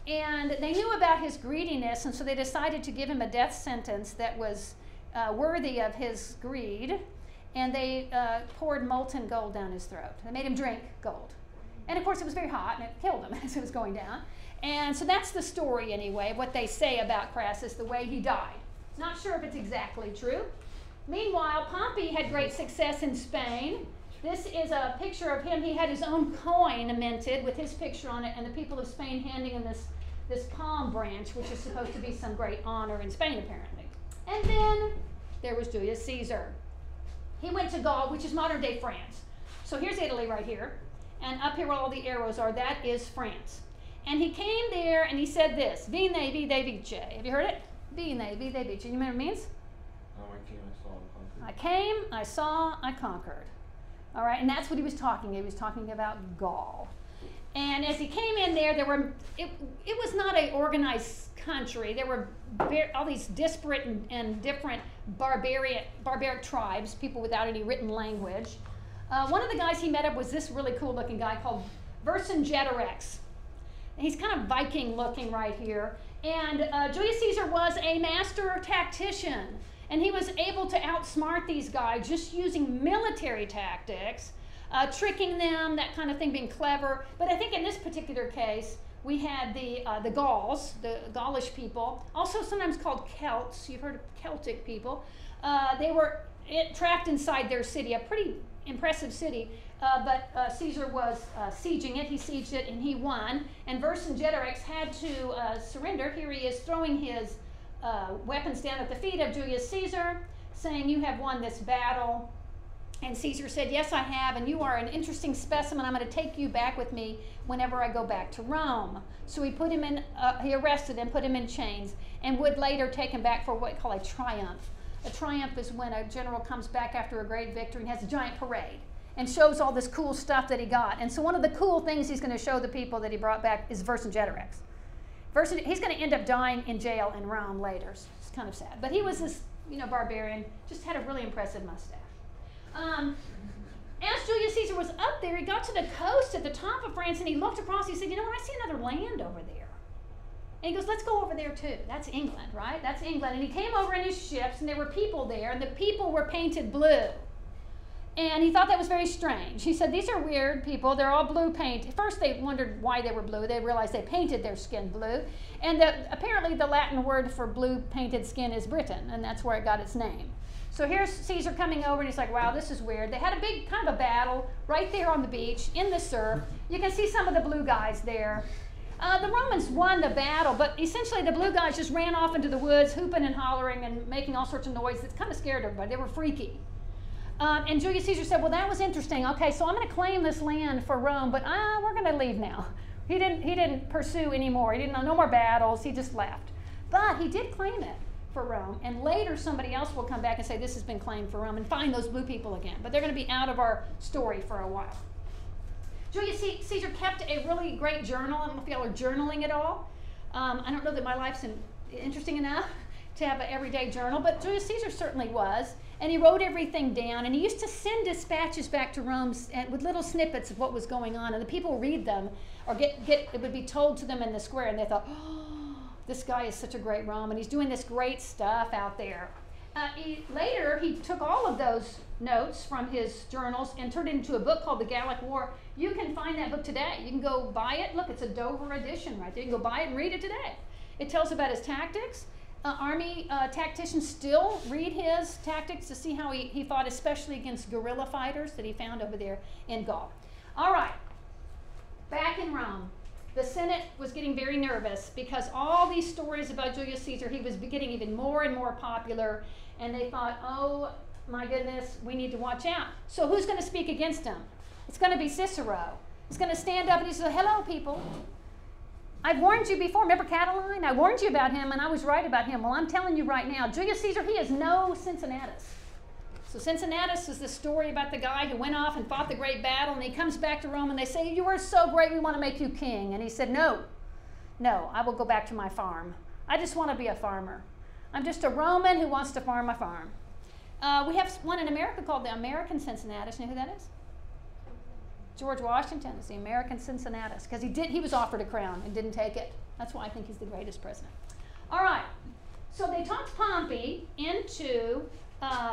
and they knew about his greediness, and so they decided to give him a death sentence that was worthy of his greed, and they poured molten gold down his throat. They made him drink gold. And of course it was very hot, and it killed him as it was going down. And so that's the story anyway, what they say about Crassus, the way he died. Not sure if it's exactly true. Meanwhile, Pompey had great success in Spain. This is a picture of him. He had his own coin minted with his picture on it, and the people of Spain handing him this palm branch, which is supposed to be some great honor in Spain, apparently. And then there was Julius Caesar. He went to Gaul, which is modern-day France. So here's Italy right here, and up here where all the arrows are, that is France. And he came there, and he said this, Vine, vide, vice. Have you heard it? Vine, vide, vice. You remember what it means? I came, I saw, I conquered. All right, and that's what he was talking. He was talking about Gaul. And as he came in there, it was not an organized country. There were all these disparate and different barbaric tribes, people without any written language. One of the guys he met up was this really cool looking guy called Vercingetorix. He's kind of Viking looking right here. And Julius Caesar was a master tactician. And he was able to outsmart these guys just using military tactics, tricking them, that kind of thing, being clever. But I think in this particular case, we had the Gauls, the Gaulish people, also sometimes called Celts. You've heard of Celtic people. They were trapped inside their city, a pretty impressive city, but Caesar was sieging it. He sieged it and he won. And Vercingetorix had to surrender. Here he is throwing his weapons down at the feet of Julius Caesar, saying, you have won this battle. And Caesar said, yes, I have, and you are an interesting specimen. I'm going to take you back with me whenever I go back to Rome. So he put him in, he arrested him, put him in chains, and would later take him back for what we call a triumph. A triumph is when a general comes back after a great victory and has a giant parade and shows all this cool stuff that he got. And so one of the cool things he's going to show the people that he brought back is Vercingetorix. He's going to end up dying in jail in Rome later. It's kind of sad. But he was this, barbarian, just had a really impressive mustache. As Julius Caesar was up there, he got to the coast at the top of France, and he looked across, he said, I see another land over there. And he goes, let's go over there too. That's England, right? That's England. And he came over in his ships, and there were people there, and the people were painted blue. And he thought that was very strange. He said, these are weird people. They're all blue paint. At first, they wondered why they were blue. They realized they painted their skin blue. And apparently, the Latin word for blue painted skin is Britain, and that's where it got its name. So here's Caesar coming over, and he's like, wow, this is weird. They had a big kind of a battle right there on the beach in the surf. You can see some of the blue guys there. The Romans won the battle, but essentially the blue guys just ran off into the woods, hooping and hollering and making all sorts of noise that kind of scared everybody. They were freaky. And Julius Caesar said, well, that was interesting. Okay, so I'm going to claim this land for Rome, but we're going to leave now. He didn't pursue anymore. He didn't know no more battles. He just left. But he did claim it for Rome, and later somebody else will come back and say this has been claimed for Rome and find those blue people again. But they're going to be out of our story for a while. Julius Caesar kept a really great journal. I don't know if y'all are journaling at all. I don't know that my life's interesting enough to have an everyday journal, but Julius Caesar certainly was. And he wrote everything down, and he used to send dispatches back to Rome with little snippets of what was going on, and the people would read them, or it would be told to them in the square, and they thought, oh, this guy is such a great Roman. He's doing this great stuff out there. Later, he took all of those notes from his journals and turned it into a book called The Gallic War. You can find that book today. You can go buy it. Look, it's a Dover edition right there. You can go buy it and read it today. It tells about his tactics. Army tacticians still read his tactics to see how he fought, especially against guerrilla fighters that he found over there in Gaul. All right, back in Rome, the Senate was getting very nervous because all these stories about Julius Caesar, he was getting even more and more popular, and they thought, oh my goodness, we need to watch out. So who's going to speak against him? It's going to be Cicero. He's going to stand up and he says, hello, people. I've warned you before. Remember Catiline? I warned you about him, and I was right about him. Well, I'm telling you right now, Julius Caesar, he is no Cincinnatus. So Cincinnatus is the story about the guy who went off and fought the great battle, and he comes back to Rome, and they say, you are so great, we want to make you king. And he said, no, I will go back to my farm. I just want to be a farmer. I'm just a Roman who wants to farm a farm. We have one in America called the American Cincinnatus. You know who that is? George Washington is the American Cincinnatus, because he was offered a crown and didn't take it. That's why I think he's the greatest president. All right, so they talked Pompey into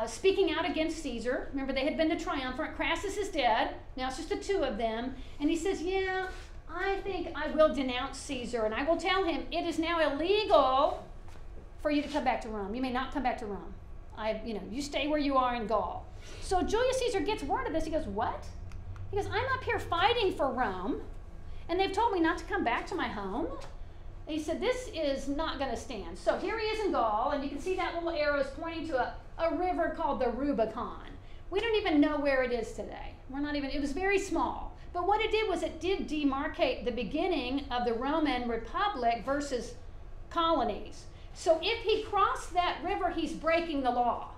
speaking out against Caesar. Remember, they had been to Triumvirate. Crassus is dead. Now it's just the two of them. And he says, yeah, I think I will denounce Caesar, and I will tell him it is now illegal for you to come back to Rome. You may not come back to Rome. You stay where you are in Gaul. So Julius Caesar gets word of this. He goes, what? He goes, I'm up here fighting for Rome, and they've told me not to come back to my home. And he said, this is not going to stand. So here he is in Gaul, and you can see that little arrow is pointing to a river called the Rubicon. We don't even know where it is today. It was very small. But what it did was it did demarcate the beginning of the Roman Republic versus colonies. So if he crossed that river, he's breaking the law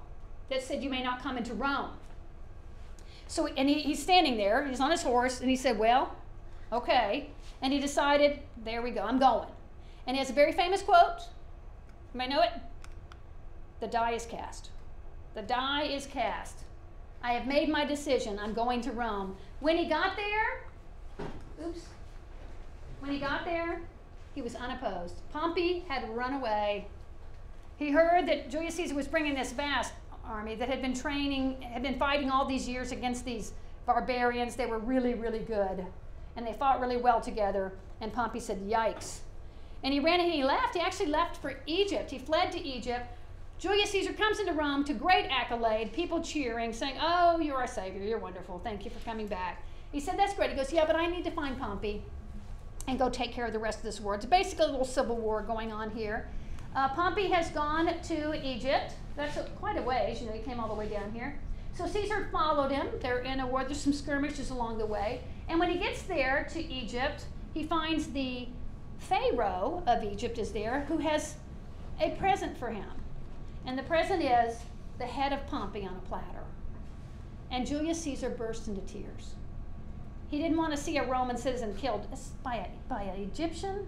that said you may not come into Rome. So, and he's standing there, he's on his horse, and he said, well, okay. And he decided, there we go, I'm going. And he has a very famous quote. You might know it. The die is cast. The die is cast. I have made my decision. I'm going to Rome. When he got there, he was unopposed. Pompey had run away. He heard that Julius Caesar was bringing this vast army that had been fighting all these years against these barbarians. They were really, really good. And they fought really well together. And Pompey said, yikes. And he ran and he left. He actually left for Egypt. He fled to Egypt. Julius Caesar comes into Rome to great accolade, people cheering, saying, oh, you're our savior. You're wonderful. Thank you for coming back. He said, that's great. He goes, yeah, but I need to find Pompey and go take care of the rest of this war. It's basically a little civil war going on here. Pompey has gone to Egypt. That's quite a ways. He came all the way down here. So Caesar followed him. They're in a war. There's some skirmishes along the way. And when he gets there to Egypt, he finds the Pharaoh of Egypt is there, who has a present for him. And the present is the head of Pompey on a platter. And Julius Caesar burst into tears. He didn't want to see a Roman citizen killed by an Egyptian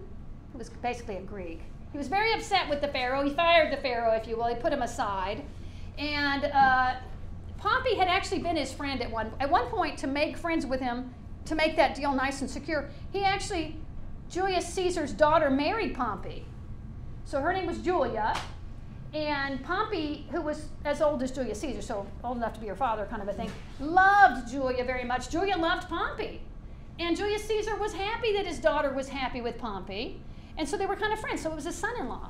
who was basically a Greek. He was very upset with the Pharaoh. He fired the Pharaoh, if you will. He put him aside. And Pompey had actually been his friend at one point to make friends with him, to make that deal nice and secure. Julius Caesar's daughter married Pompey. So her name was Julia. And Pompey, who was as old as Julius Caesar, so old enough to be her father kind of a thing, loved Julia very much. Julia loved Pompey. And Julius Caesar was happy that his daughter was happy with Pompey. And so they were kind of friends. So it was his son-in-law.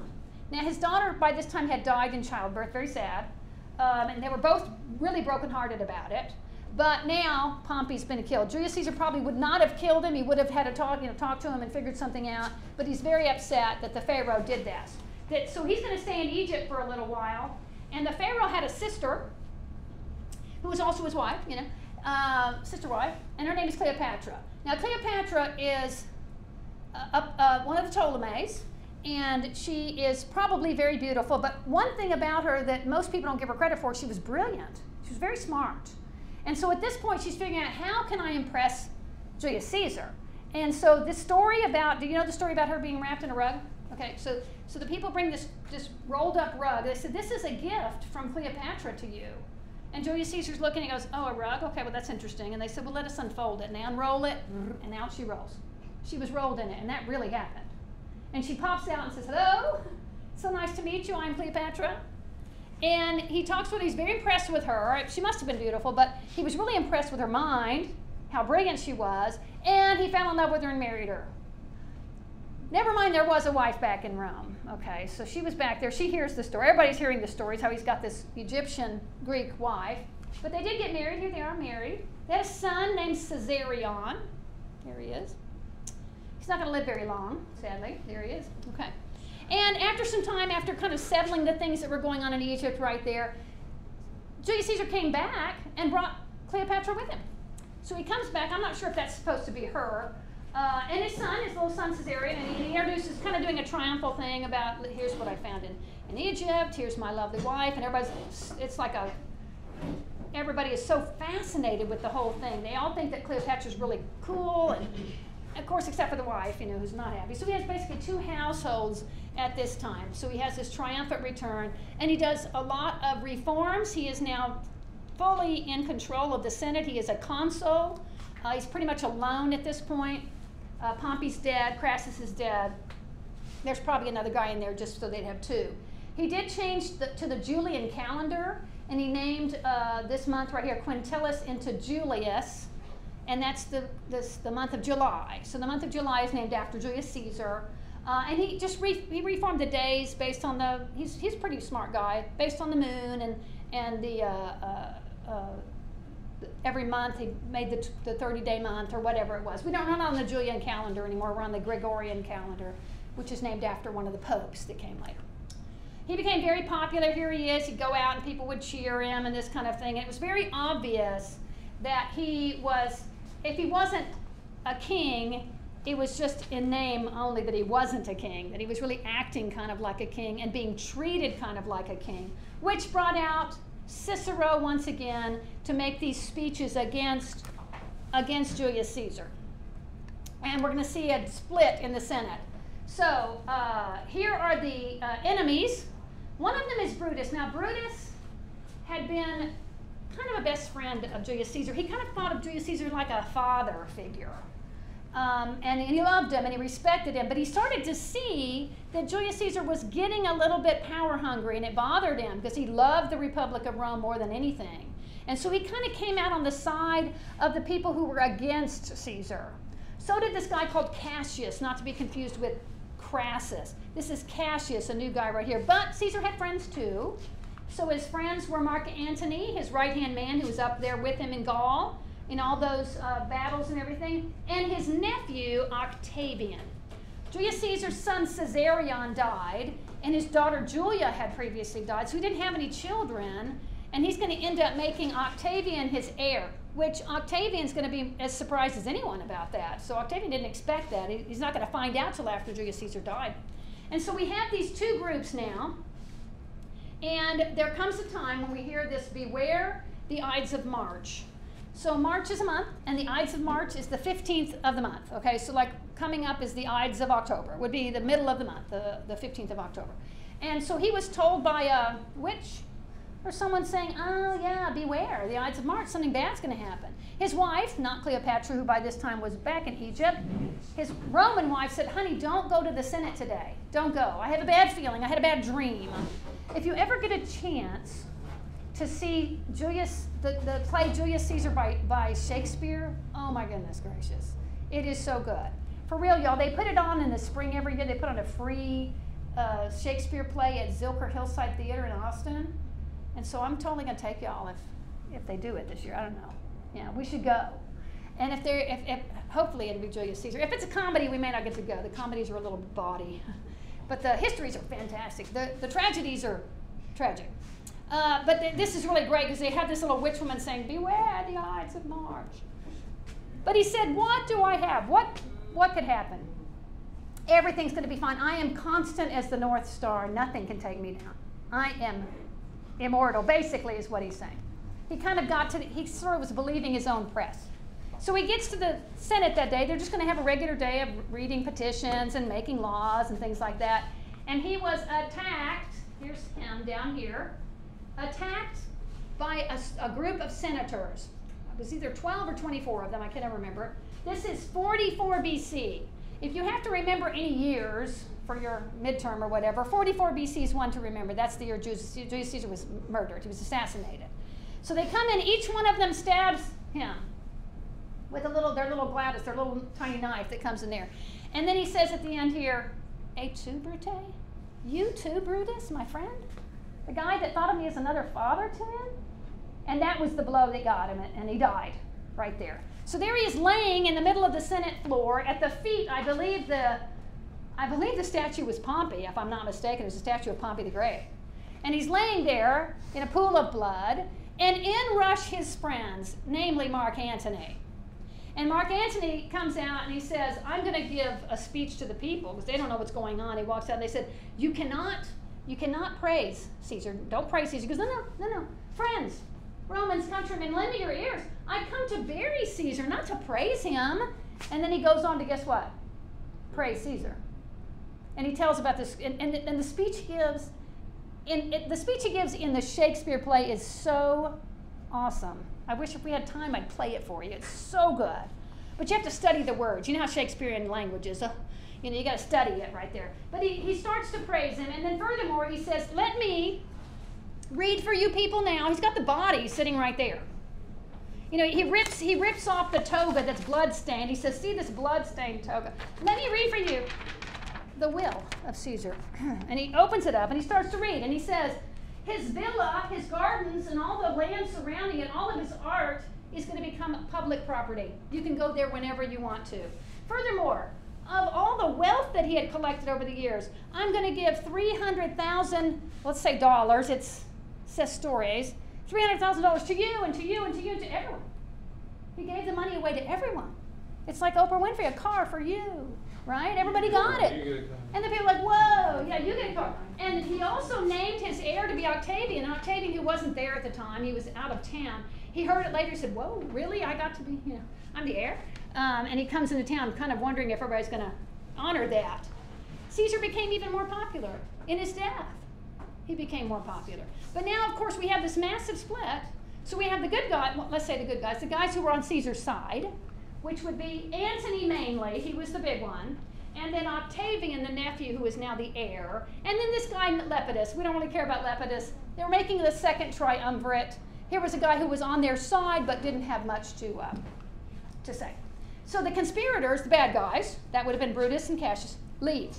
Now his daughter by this time had died in childbirth, very sad. And they were both really brokenhearted about it. But now Pompey's been killed. Julius Caesar probably would not have killed him. He would have had to talk to him and figured something out. But he's very upset that the Pharaoh did this. So he's going to stay in Egypt for a little while. And the Pharaoh had a sister who was also his wife, sister wife, and her name is Cleopatra. Now Cleopatra is one of the Ptolemies, and she is probably very beautiful. But one thing about her that most people don't give her credit for, she was brilliant. She was very smart. And so at this point, she's figuring out, how can I impress Julius Caesar. And so this story about, do you know the story about her being wrapped in a rug? Okay, so the people bring this rolled up rug. They said, this is a gift from Cleopatra to you. And Julius Caesar's looking and goes, oh, a rug? Okay, well, that's interesting. And they said, well, let us unfold it. And they unroll it, and out she rolls. She was rolled in it, and that really happened. And she pops out and says, hello, so nice to meet you, I'm Cleopatra. And he talks with her, he's very impressed with her. She must have been beautiful, but he was really impressed with her mind, how brilliant she was, and he fell in love with her and married her. Never mind, there was a wife back in Rome. Okay, so she was back there. She hears the story. Everybody's hearing the stories, how he's got this Egyptian Greek wife. But they did get married. Here they are married. They had a son named Caesarion. There he is. He's not going to live very long, sadly. There he is. Okay. And after some time, after kind of settling the things that were going on in Egypt right there, Julius Caesar came back and brought Cleopatra with him. So he comes back. I'm not sure if that's supposed to be her. And his son, his little son Caesarion, and he introduces, kind of doing a triumphal thing about, here's what I found in Egypt, here's my lovely wife, and it's like everybody is so fascinated with the whole thing. They all think that Cleopatra's really cool, and of course, except for the wife, who's not happy. So he has basically two households at this time. So he has this triumphant return, and he does a lot of reforms. He is now fully in control of the Senate. He is a consul. He's pretty much alone at this point. Pompey's dead, Crassus is dead. There's probably another guy in there just so they'd have two. He did change to the Julian calendar, and he named this month right here, Quintilis, into Julius, and that's the month of July. So the month of July is named after Julius Caesar. And he just he reformed the days based on he's a pretty smart guy, based on the moon and the every month he made the 30-day month or whatever it was. We don't run on the Julian calendar anymore. We're on the Gregorian calendar, which is named after one of the popes that came later. He became very popular. Here he is. He'd go out and people would cheer him and this kind of thing. And it was very obvious that he was, if he wasn't a king, it was just in name only that he wasn't a king, that he was really acting kind of like a king and being treated kind of like a king, which brought out Cicero once again to make these speeches against Julius Caesar. And we're going to see a split in the Senate. So here are the enemies. One of them is Brutus. Now Brutus had been kind of a best friend of Julius Caesar. He kind of thought of Julius Caesar like a father figure. And he loved him and he respected him, but he started to see that Julius Caesar was getting a little bit power hungry, and it bothered him because he loved the Republic of Rome more than anything. And so he kind of came out on the side of the people who were against Caesar. So did this guy called Cassius, not to be confused with Crassus. This is Cassius, a new guy right here. But Caesar had friends too. So his friends were Mark Antony, his right-hand man who was up there with him in Gaul, in all those battles and everything, and his nephew, Octavian. Julius Caesar's son, Caesarion, died, and his daughter, Julia, had previously died, so he didn't have any children, and he's going to end up making Octavian his heir, which Octavian's going to be as surprised as anyone about that. So Octavian didn't expect that. He's not going to find out till after Julius Caesar died. And so we have these two groups now, and there comes a time when we hear this, beware the Ides of March. So March is a month, and the Ides of March is the 15th of the month. Okay, so like coming up is the Ides of October, would be the middle of the month, the 15th of October. And so he was told by a witch or someone saying, oh yeah, beware, the Ides of March, something bad's going to happen. His wife, not Cleopatra, who by this time was back in Egypt, his Roman wife said, honey, don't go to the Senate today. Don't go. I have a bad feeling. I had a bad dream. If you ever get a chance to see the play Julius Caesar by Shakespeare, oh my goodness gracious. It is so good. For real, y'all, they put it on in the spring every year. They put on a free Shakespeare play at Zilker Hillside Theater in Austin. And so I'm totally going to take y'all if they do it this year. I don't know. Yeah, we should go. And if hopefully it'll be Julius Caesar. If it's a comedy, we may not get to go. The comedies are a little bawdy. But the histories are fantastic. The tragedies are tragic. But this is really great because they have this little witch woman saying, beware the Ides of March. But he said, what do I have? What could happen? Everything's going to be fine. I am constant as the North Star. Nothing can take me down. I am immortal, basically, is what he's saying. He kind of he sort of was believing his own press. So he gets to the Senate that day. They're just going to have a regular day of reading petitions and making laws and things like that. And he was attacked, here's him down here, attacked by a group of senators. It was either 12 or 24 of them, I can't ever remember. This is 44 BC. If you have to remember any years for your midterm or whatever, 44 BC is one to remember. That's the year Julius Caesar was murdered. He was assassinated. So they come in, each one of them stabs him with their little gladius, their little tiny knife that comes in there. And then he says at the end here, "Et tu, Brute? You too, Brutus, my friend? The guy that thought of me as another father to him?" And that was the blow that got him, and he died right there. So there he is laying in the middle of the Senate floor at the feet, I believe the statue was Pompey, if I'm not mistaken. It was a statue of Pompey the Great. And he's laying there in a pool of blood, and in rush his friends, namely Mark Antony. And Mark Antony comes out and he says, "I'm going to give a speech to the people," because they don't know what's going on. He walks out and they said, you cannot praise Caesar. Don't praise Caesar." He goes, no. Friends, Romans, countrymen, lend me your ears. I come to bury Caesar, not to praise him. And then he goes on to, guess what? Praise Caesar. And he tells about this, and the speech he gives, the speech he gives in the Shakespeare play is so awesome. I wish if we had time I'd play it for you. It's so good. But you have to study the words. You know how Shakespearean language is. You got to study it right there. But he starts to praise him, and then furthermore he says, "Let me read for you people now." He's got the body sitting right there. He rips off the toga that's blood-stained. He says, "See this blood-stained toga? Let me read for you the will of Caesar." And he opens it up and he starts to read, and he says, "His villa, his gardens, and all the land surrounding it, all of his art is going to become public property. You can go there whenever you want to. Furthermore, of all the wealth that he had collected over the years, I'm going to give 300,000, let's say dollars, it's sesterces, $300,000 to you and to you and to you and to everyone." He gave the money away to everyone. It's like Oprah Winfrey, a car for you, right? Everybody got it. And the people are like, "Whoa, yeah, you get a car." And he also named his heir to be Octavian. Octavian, who wasn't there at the time, he was out of town. He heard it later, he said, "Whoa, really? I got to be, I'm the heir?" And he comes into town kind of wondering if everybody's going to honor that. Caesar became even more popular in his death. He became more popular. But now, of course, we have this massive split. So we have the good guys, well, let's say the good guys, the guys who were on Caesar's side, which would be Antony mainly, he was the big one, and then Octavian, the nephew, who is now the heir, and then this guy Lepidus. We don't really care about Lepidus. They were making the second triumvirate. Here was a guy who was on their side but didn't have much to say. So the conspirators, the bad guys, that would have been Brutus and Cassius, leave.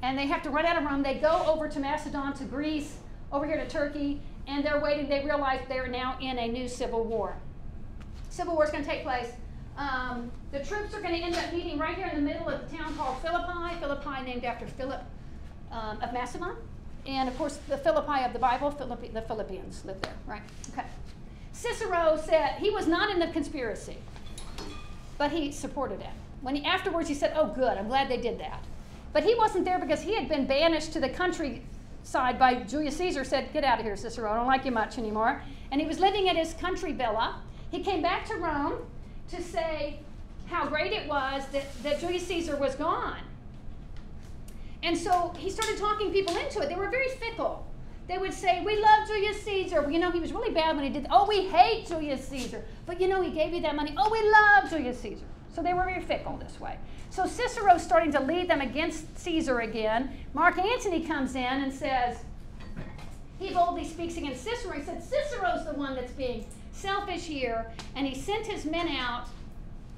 And they have to run out of Rome. They go over to Macedon, to Greece, over here to Turkey, and they're waiting. They realize they're now in a new civil war. Civil war is going to take place. The troops are going to end up meeting right here in the middle of the town called Philippi. Philippi named after Philip of Macedon. And of course, the Philippi of the Bible, the Philippians lived there, right? Okay. Cicero said he was not in the conspiracy, but he supported it. Afterwards he said, "Oh, good, I'm glad they did that." But he wasn't there because he had been banished to the countryside by Julius Caesar. Said, "Get out of here, Cicero, I don't like you much anymore." And he was living at his country villa. He came back to Rome to say how great it was that Julius Caesar was gone. And so he started talking people into it. They were very fickle. They would say, "We love Julius Caesar." Well, he was really bad when he did, "Oh, we hate Julius Caesar. But he gave you that money. Oh, we love Julius Caesar." So they were very fickle this way. So Cicero's starting to lead them against Caesar again. Mark Antony comes in and says, he boldly speaks against Cicero. He said, "Cicero's the one that's being selfish here." And he sent his men out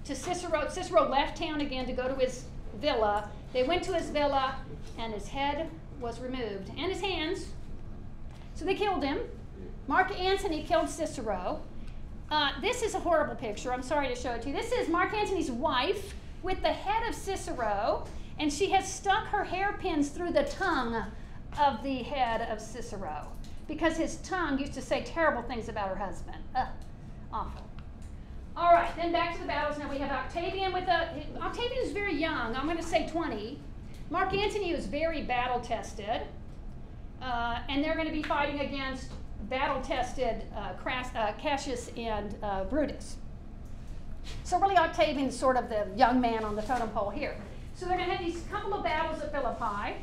to Cicero. Cicero left town again to go to his villa. They went to his villa, and his head was removed, and his hands. So they killed him. Mark Antony killed Cicero. This is a horrible picture. I'm sorry to show it to you. This is Mark Antony's wife with the head of Cicero, and she has stuck her hairpins through the tongue of the head of Cicero because his tongue used to say terrible things about her husband. Awful. All right, then back to the battles. Now we have Octavian Octavian is very young. I'm going to say 20. Mark Antony was very battle-tested, and they're going to be fighting against battle-tested Cassius and Brutus. So really Octavian's sort of the young man on the totem pole here. So they're going to have these couple of battles at Philippi.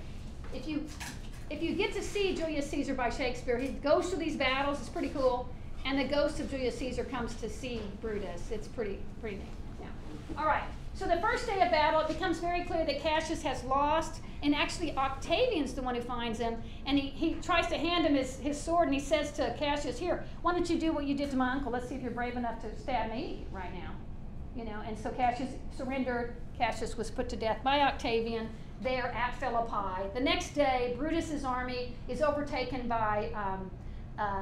If you get to see Julius Caesar by Shakespeare, he goes through these battles. It's pretty cool. And the ghost of Julius Caesar comes to see Brutus. It's pretty neat. Yeah. All right. So the first day of battle, it becomes very clear that Cassius has lost, and actually Octavian's the one who finds him, and he tries to hand him his sword, and he says to Cassius, here, why don't you do what you did to my uncle? Let's see if you're brave enough to stab me right now. You know, and so Cassius surrendered. Cassius was put to death by Octavian there at Philippi. The next day, Brutus's army is overtaken by,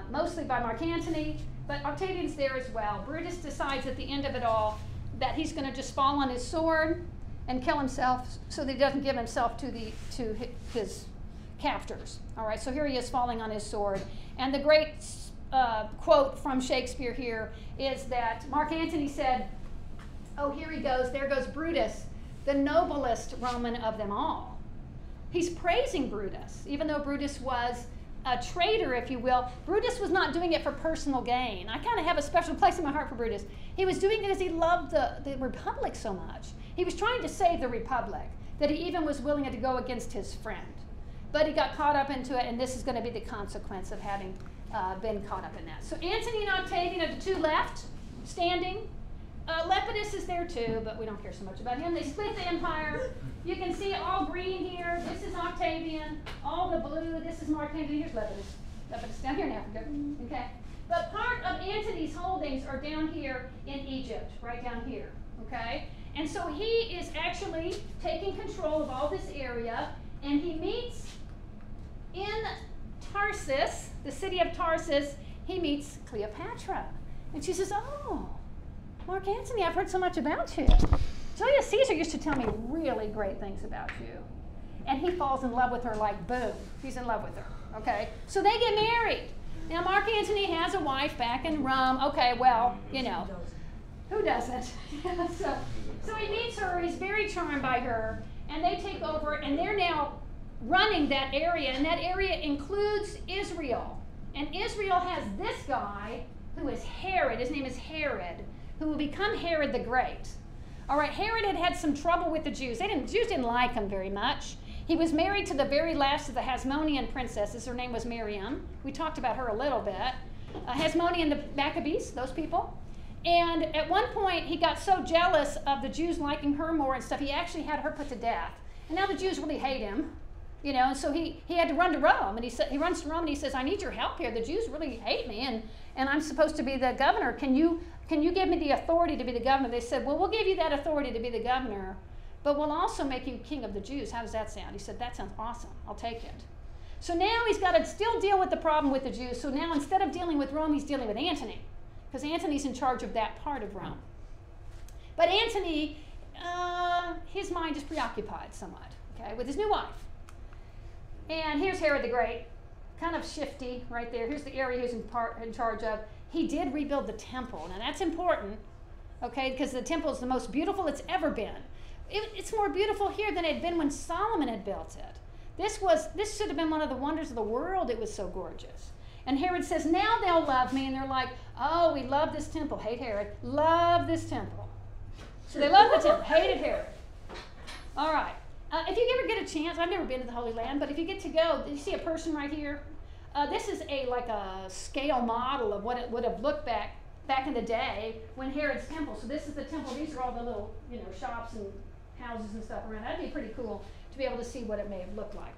mostly by Mark Antony, but Octavian's there as well. Brutus decides at the end of it all that he's going to just fall on his sword and kill himself so that he doesn't give himself to his captors. All right, so here he is falling on his sword. And the great quote from Shakespeare here is that Mark Antony said, oh, here he goes, there goes Brutus, the noblest Roman of them all. He's praising Brutus, even though Brutus was a traitor, if you will. Brutus was not doing it for personal gain. I kind of have a special place in my heart for Brutus. He was doing it because he loved the Republic so much. He was trying to save the Republic, that he even was willing to go against his friend. But he got caught up into it, and this is going to be the consequence of having been caught up in that. So Antony and Octavian are the two left, standing. Lepidus is there too, but we don't care so much about him. They split the empire. You can see all green here. This is Octavian. All the blue. This is Mark Antony. Here's Lepidus. Lepidus down here in Africa. Okay. But part of Antony's holdings are down here in Egypt, right down here. Okay. And so he is actually taking control of all this area, and he meets in Tarsus, the city of Tarsus. He meets Cleopatra, and she says, "Oh, Mark Antony, I've heard so much about you. Julius Caesar used to tell me really great things about you." And he falls in love with her like boom. He's in love with her, okay? So they get married. Now, Mark Antony has a wife back in Rome. Okay, well, you know, who doesn't? So he meets her. He's very charmed by her. And they take over, and they're now running that area. And that area includes Israel. And Israel has this guy who is Herod. His name is Herod, who will become Herod the Great. All right, Herod had had some trouble with the Jews. Jews didn't like him very much. He was married to the very last of the Hasmonean princesses. Her name was Miriam. We talked about her a little bit. Hasmonean, the Maccabees, those people. And at one point, he got so jealous of the Jews liking her more and stuff, he actually had her put to death. And now the Jews really hate him, you know, and so he had to run to Rome. And he runs to Rome and he says, "I need your help here. The Jews really hate me, and I'm supposed to be the governor. Can you give me the authority to be the governor?" They said, "Well, we'll give you that authority to be the governor, but we'll also make you king of the Jews." How does that sound? He said, "That sounds awesome. I'll take it." So now he's got to still deal with the problem with the Jews. So now instead of dealing with Rome, he's dealing with Antony, because Antony's in charge of that part of Rome. But Antony, his mind is preoccupied somewhat, okay, with his new wife. And here's Herod the Great, kind of shifty right there. Here's the area he's in charge of. He did rebuild the temple. Now that's important, okay, because the temple is the most beautiful it's ever been. It's more beautiful here than it had been when Solomon had built it. This should have been one of the wonders of the world. It was so gorgeous. And Herod says, "Now they'll love me." And they're like, "Oh, we love this temple." Hate Herod. Love this temple. So they love the temple. Hated Herod. All right. If you ever get a chance, I've never been to the Holy Land, but if you get to go, you see a person right here? This is like a scale model of what it would have looked back in the day when Herod's temple. So this is the temple. These are all the little, you know, shops and houses and stuff around. That'd be pretty cool to be able to see what it may have looked like.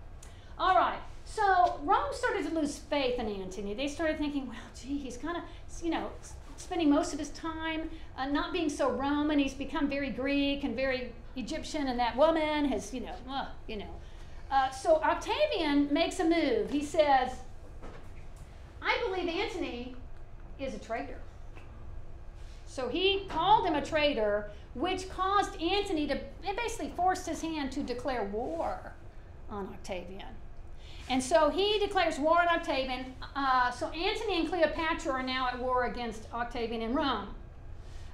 All right. So Rome started to lose faith in Antony. They started thinking, well, gee, he's kind of, you know, spending most of his time not being so Roman. He's become very Greek and very Egyptian, and that woman has, So Octavian makes a move. He says, "I believe Antony is a traitor." So he called him a traitor, which caused Antony to, it basically forced his hand to declare war on Octavian. And so he declares war on Octavian. So Antony and Cleopatra are now at war against Octavian in Rome.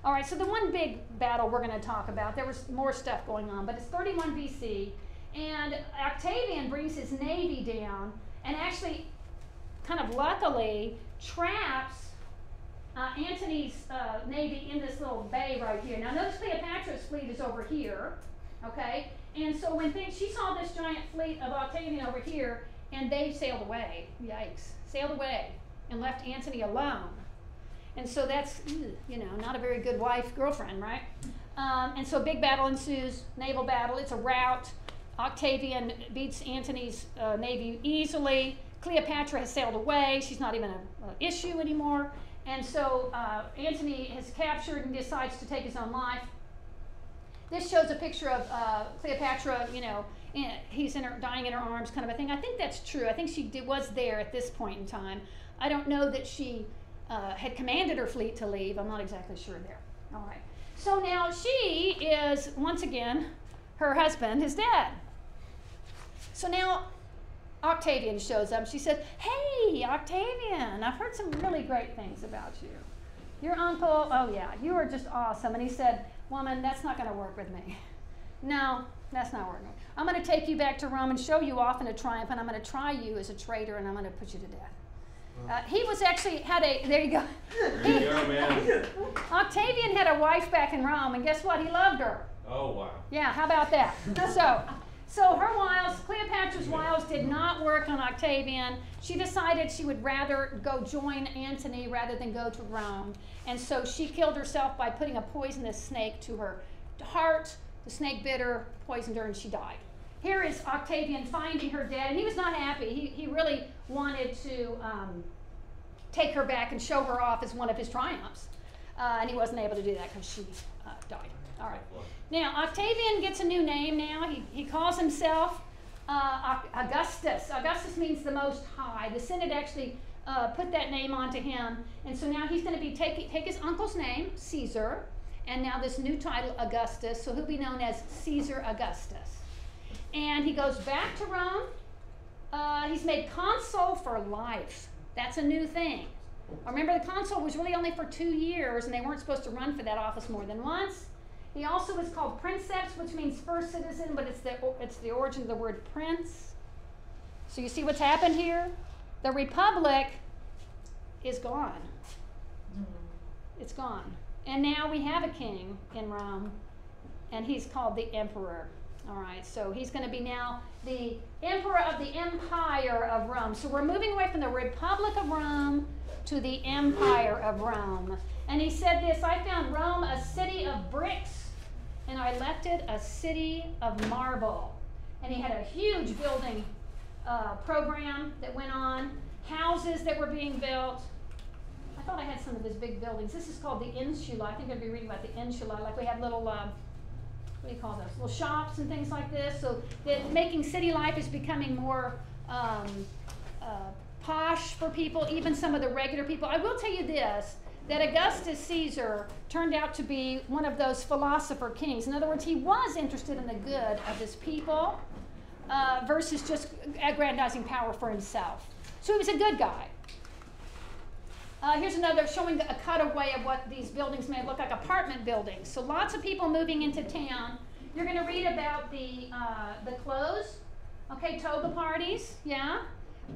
All right, so the one big battle we're going to talk about, there was more stuff going on, but it's 31 BC, and Octavian brings his navy down and actually, kind of luckily, traps Antony's navy in this little bay right here. Now notice Cleopatra's fleet is over here, okay? And so when she saw this giant fleet of Octavian over here, and they sailed away, yikes, sailed away, and left Antony alone. And so that's, you know, not a very good wife, girlfriend, right? And so a big battle ensues, naval battle, it's a rout. Octavian beats Antony's navy easily. Cleopatra has sailed away, she's not even an issue anymore. And so Antony is captured and decides to take his own life. This shows a picture of Cleopatra, you know, he's dying in her arms kind of a thing. I think that's true. I think she was there at this point in time. I don't know that she had commanded her fleet to leave. I'm not exactly sure there. All right. So now she is, once again, her husband is dead. So now Octavian shows up. She said, "Hey, Octavian, I've heard some really great things about you. Your uncle, oh yeah, you are just awesome." And he said, "Woman, that's not going to work with me. No, that's not working. I'm going to take you back to Rome and show you off in a triumph, and I'm going to try you as a traitor, and I'm going to put you to death." He was actually there you go. There you go, man. Octavian had a wife back in Rome, and guess what? He loved her. Oh, wow. Yeah, how about that? So her wiles, Cleopatra's wiles did not work on Octavian. She decided she would rather go join Antony rather than go to Rome. And so she killed herself by putting a poisonous snake to her heart. The snake bit her, poisoned her, and she died. Here is Octavian finding her dead, and he was not happy. He really wanted to take her back and show her off as one of his triumphs. And he wasn't able to do that because she died. All right. Now, Octavian gets a new name now. He calls himself Augustus. Augustus means the Most High. The Senate actually put that name onto him. And so now he's going to be take his uncle's name, Caesar, and now this new title, Augustus. So he'll be known as Caesar Augustus. And he goes back to Rome. He's made consul for life. That's a new thing. Remember, the consul was really only for 2 years, and they weren't supposed to run for that office more than once. He also is called princeps, which means first citizen, but it's the origin of the word prince. So you see what's happened here? The republic is gone. It's gone. And now we have a king in Rome, and he's called the emperor. All right, so he's going to be now the emperor of the empire of Rome. So we're moving away from the Republic of Rome to the empire of Rome. And he said this, "I found Rome a city of bricks, and I left it a city of marble." And he had a huge building program that went on, houses that were being built. I thought I had some of his big buildings. This is called the insula. I think I'd be reading about the insula, like we have little, what do you call those? Little shops and things like this. So that making city life is becoming more posh for people, even some of the regular people. I will tell you this, that Augustus Caesar turned out to be one of those philosopher kings. In other words, he was interested in the good of his people versus just aggrandizing power for himself. So he was a good guy. Here's another showing a cutaway of what these buildings may look like, apartment buildings. So lots of people moving into town. You're going to read about the clothes, okay, toga parties, yeah.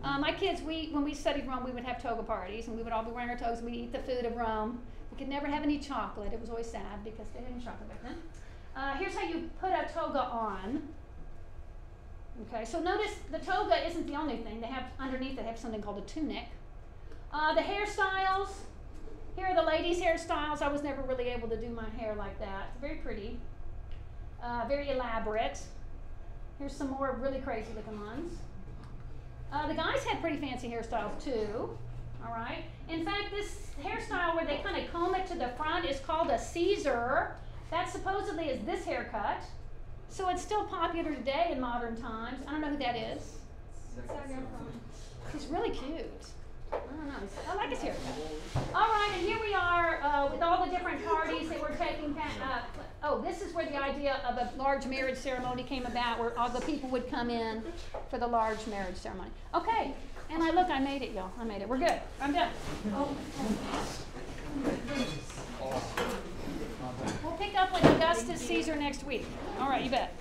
My kids, when we studied Rome, we would have toga parties, and we would all be wearing our togas, and we'd eat the food of Rome. We could never have any chocolate. It was always sad because they didn't have chocolate back then. Here's how you put a toga on. Okay, so notice the toga isn't the only thing. They have underneath, they have something called a tunic. The hairstyles, here are the ladies' hairstyles. I was never really able to do my hair like that. It's very pretty, very elaborate. Here's some more really crazy looking ones. The guys had pretty fancy hairstyles too, all right? In fact, this hairstyle where they kind of comb it to the front is called a Caesar. That supposedly is this haircut. So it's still popular today in modern times. I don't know who that is. He's really cute. I don't know. I like his haircut. All right, and here we are with all the different parties that were taking. This is where the idea of a large marriage ceremony came about, where all the people would come in for the large marriage ceremony. Okay, and I made it, y'all. I made it. We're good. I'm done. We'll pick up with Augustus Caesar next week. All right, you bet.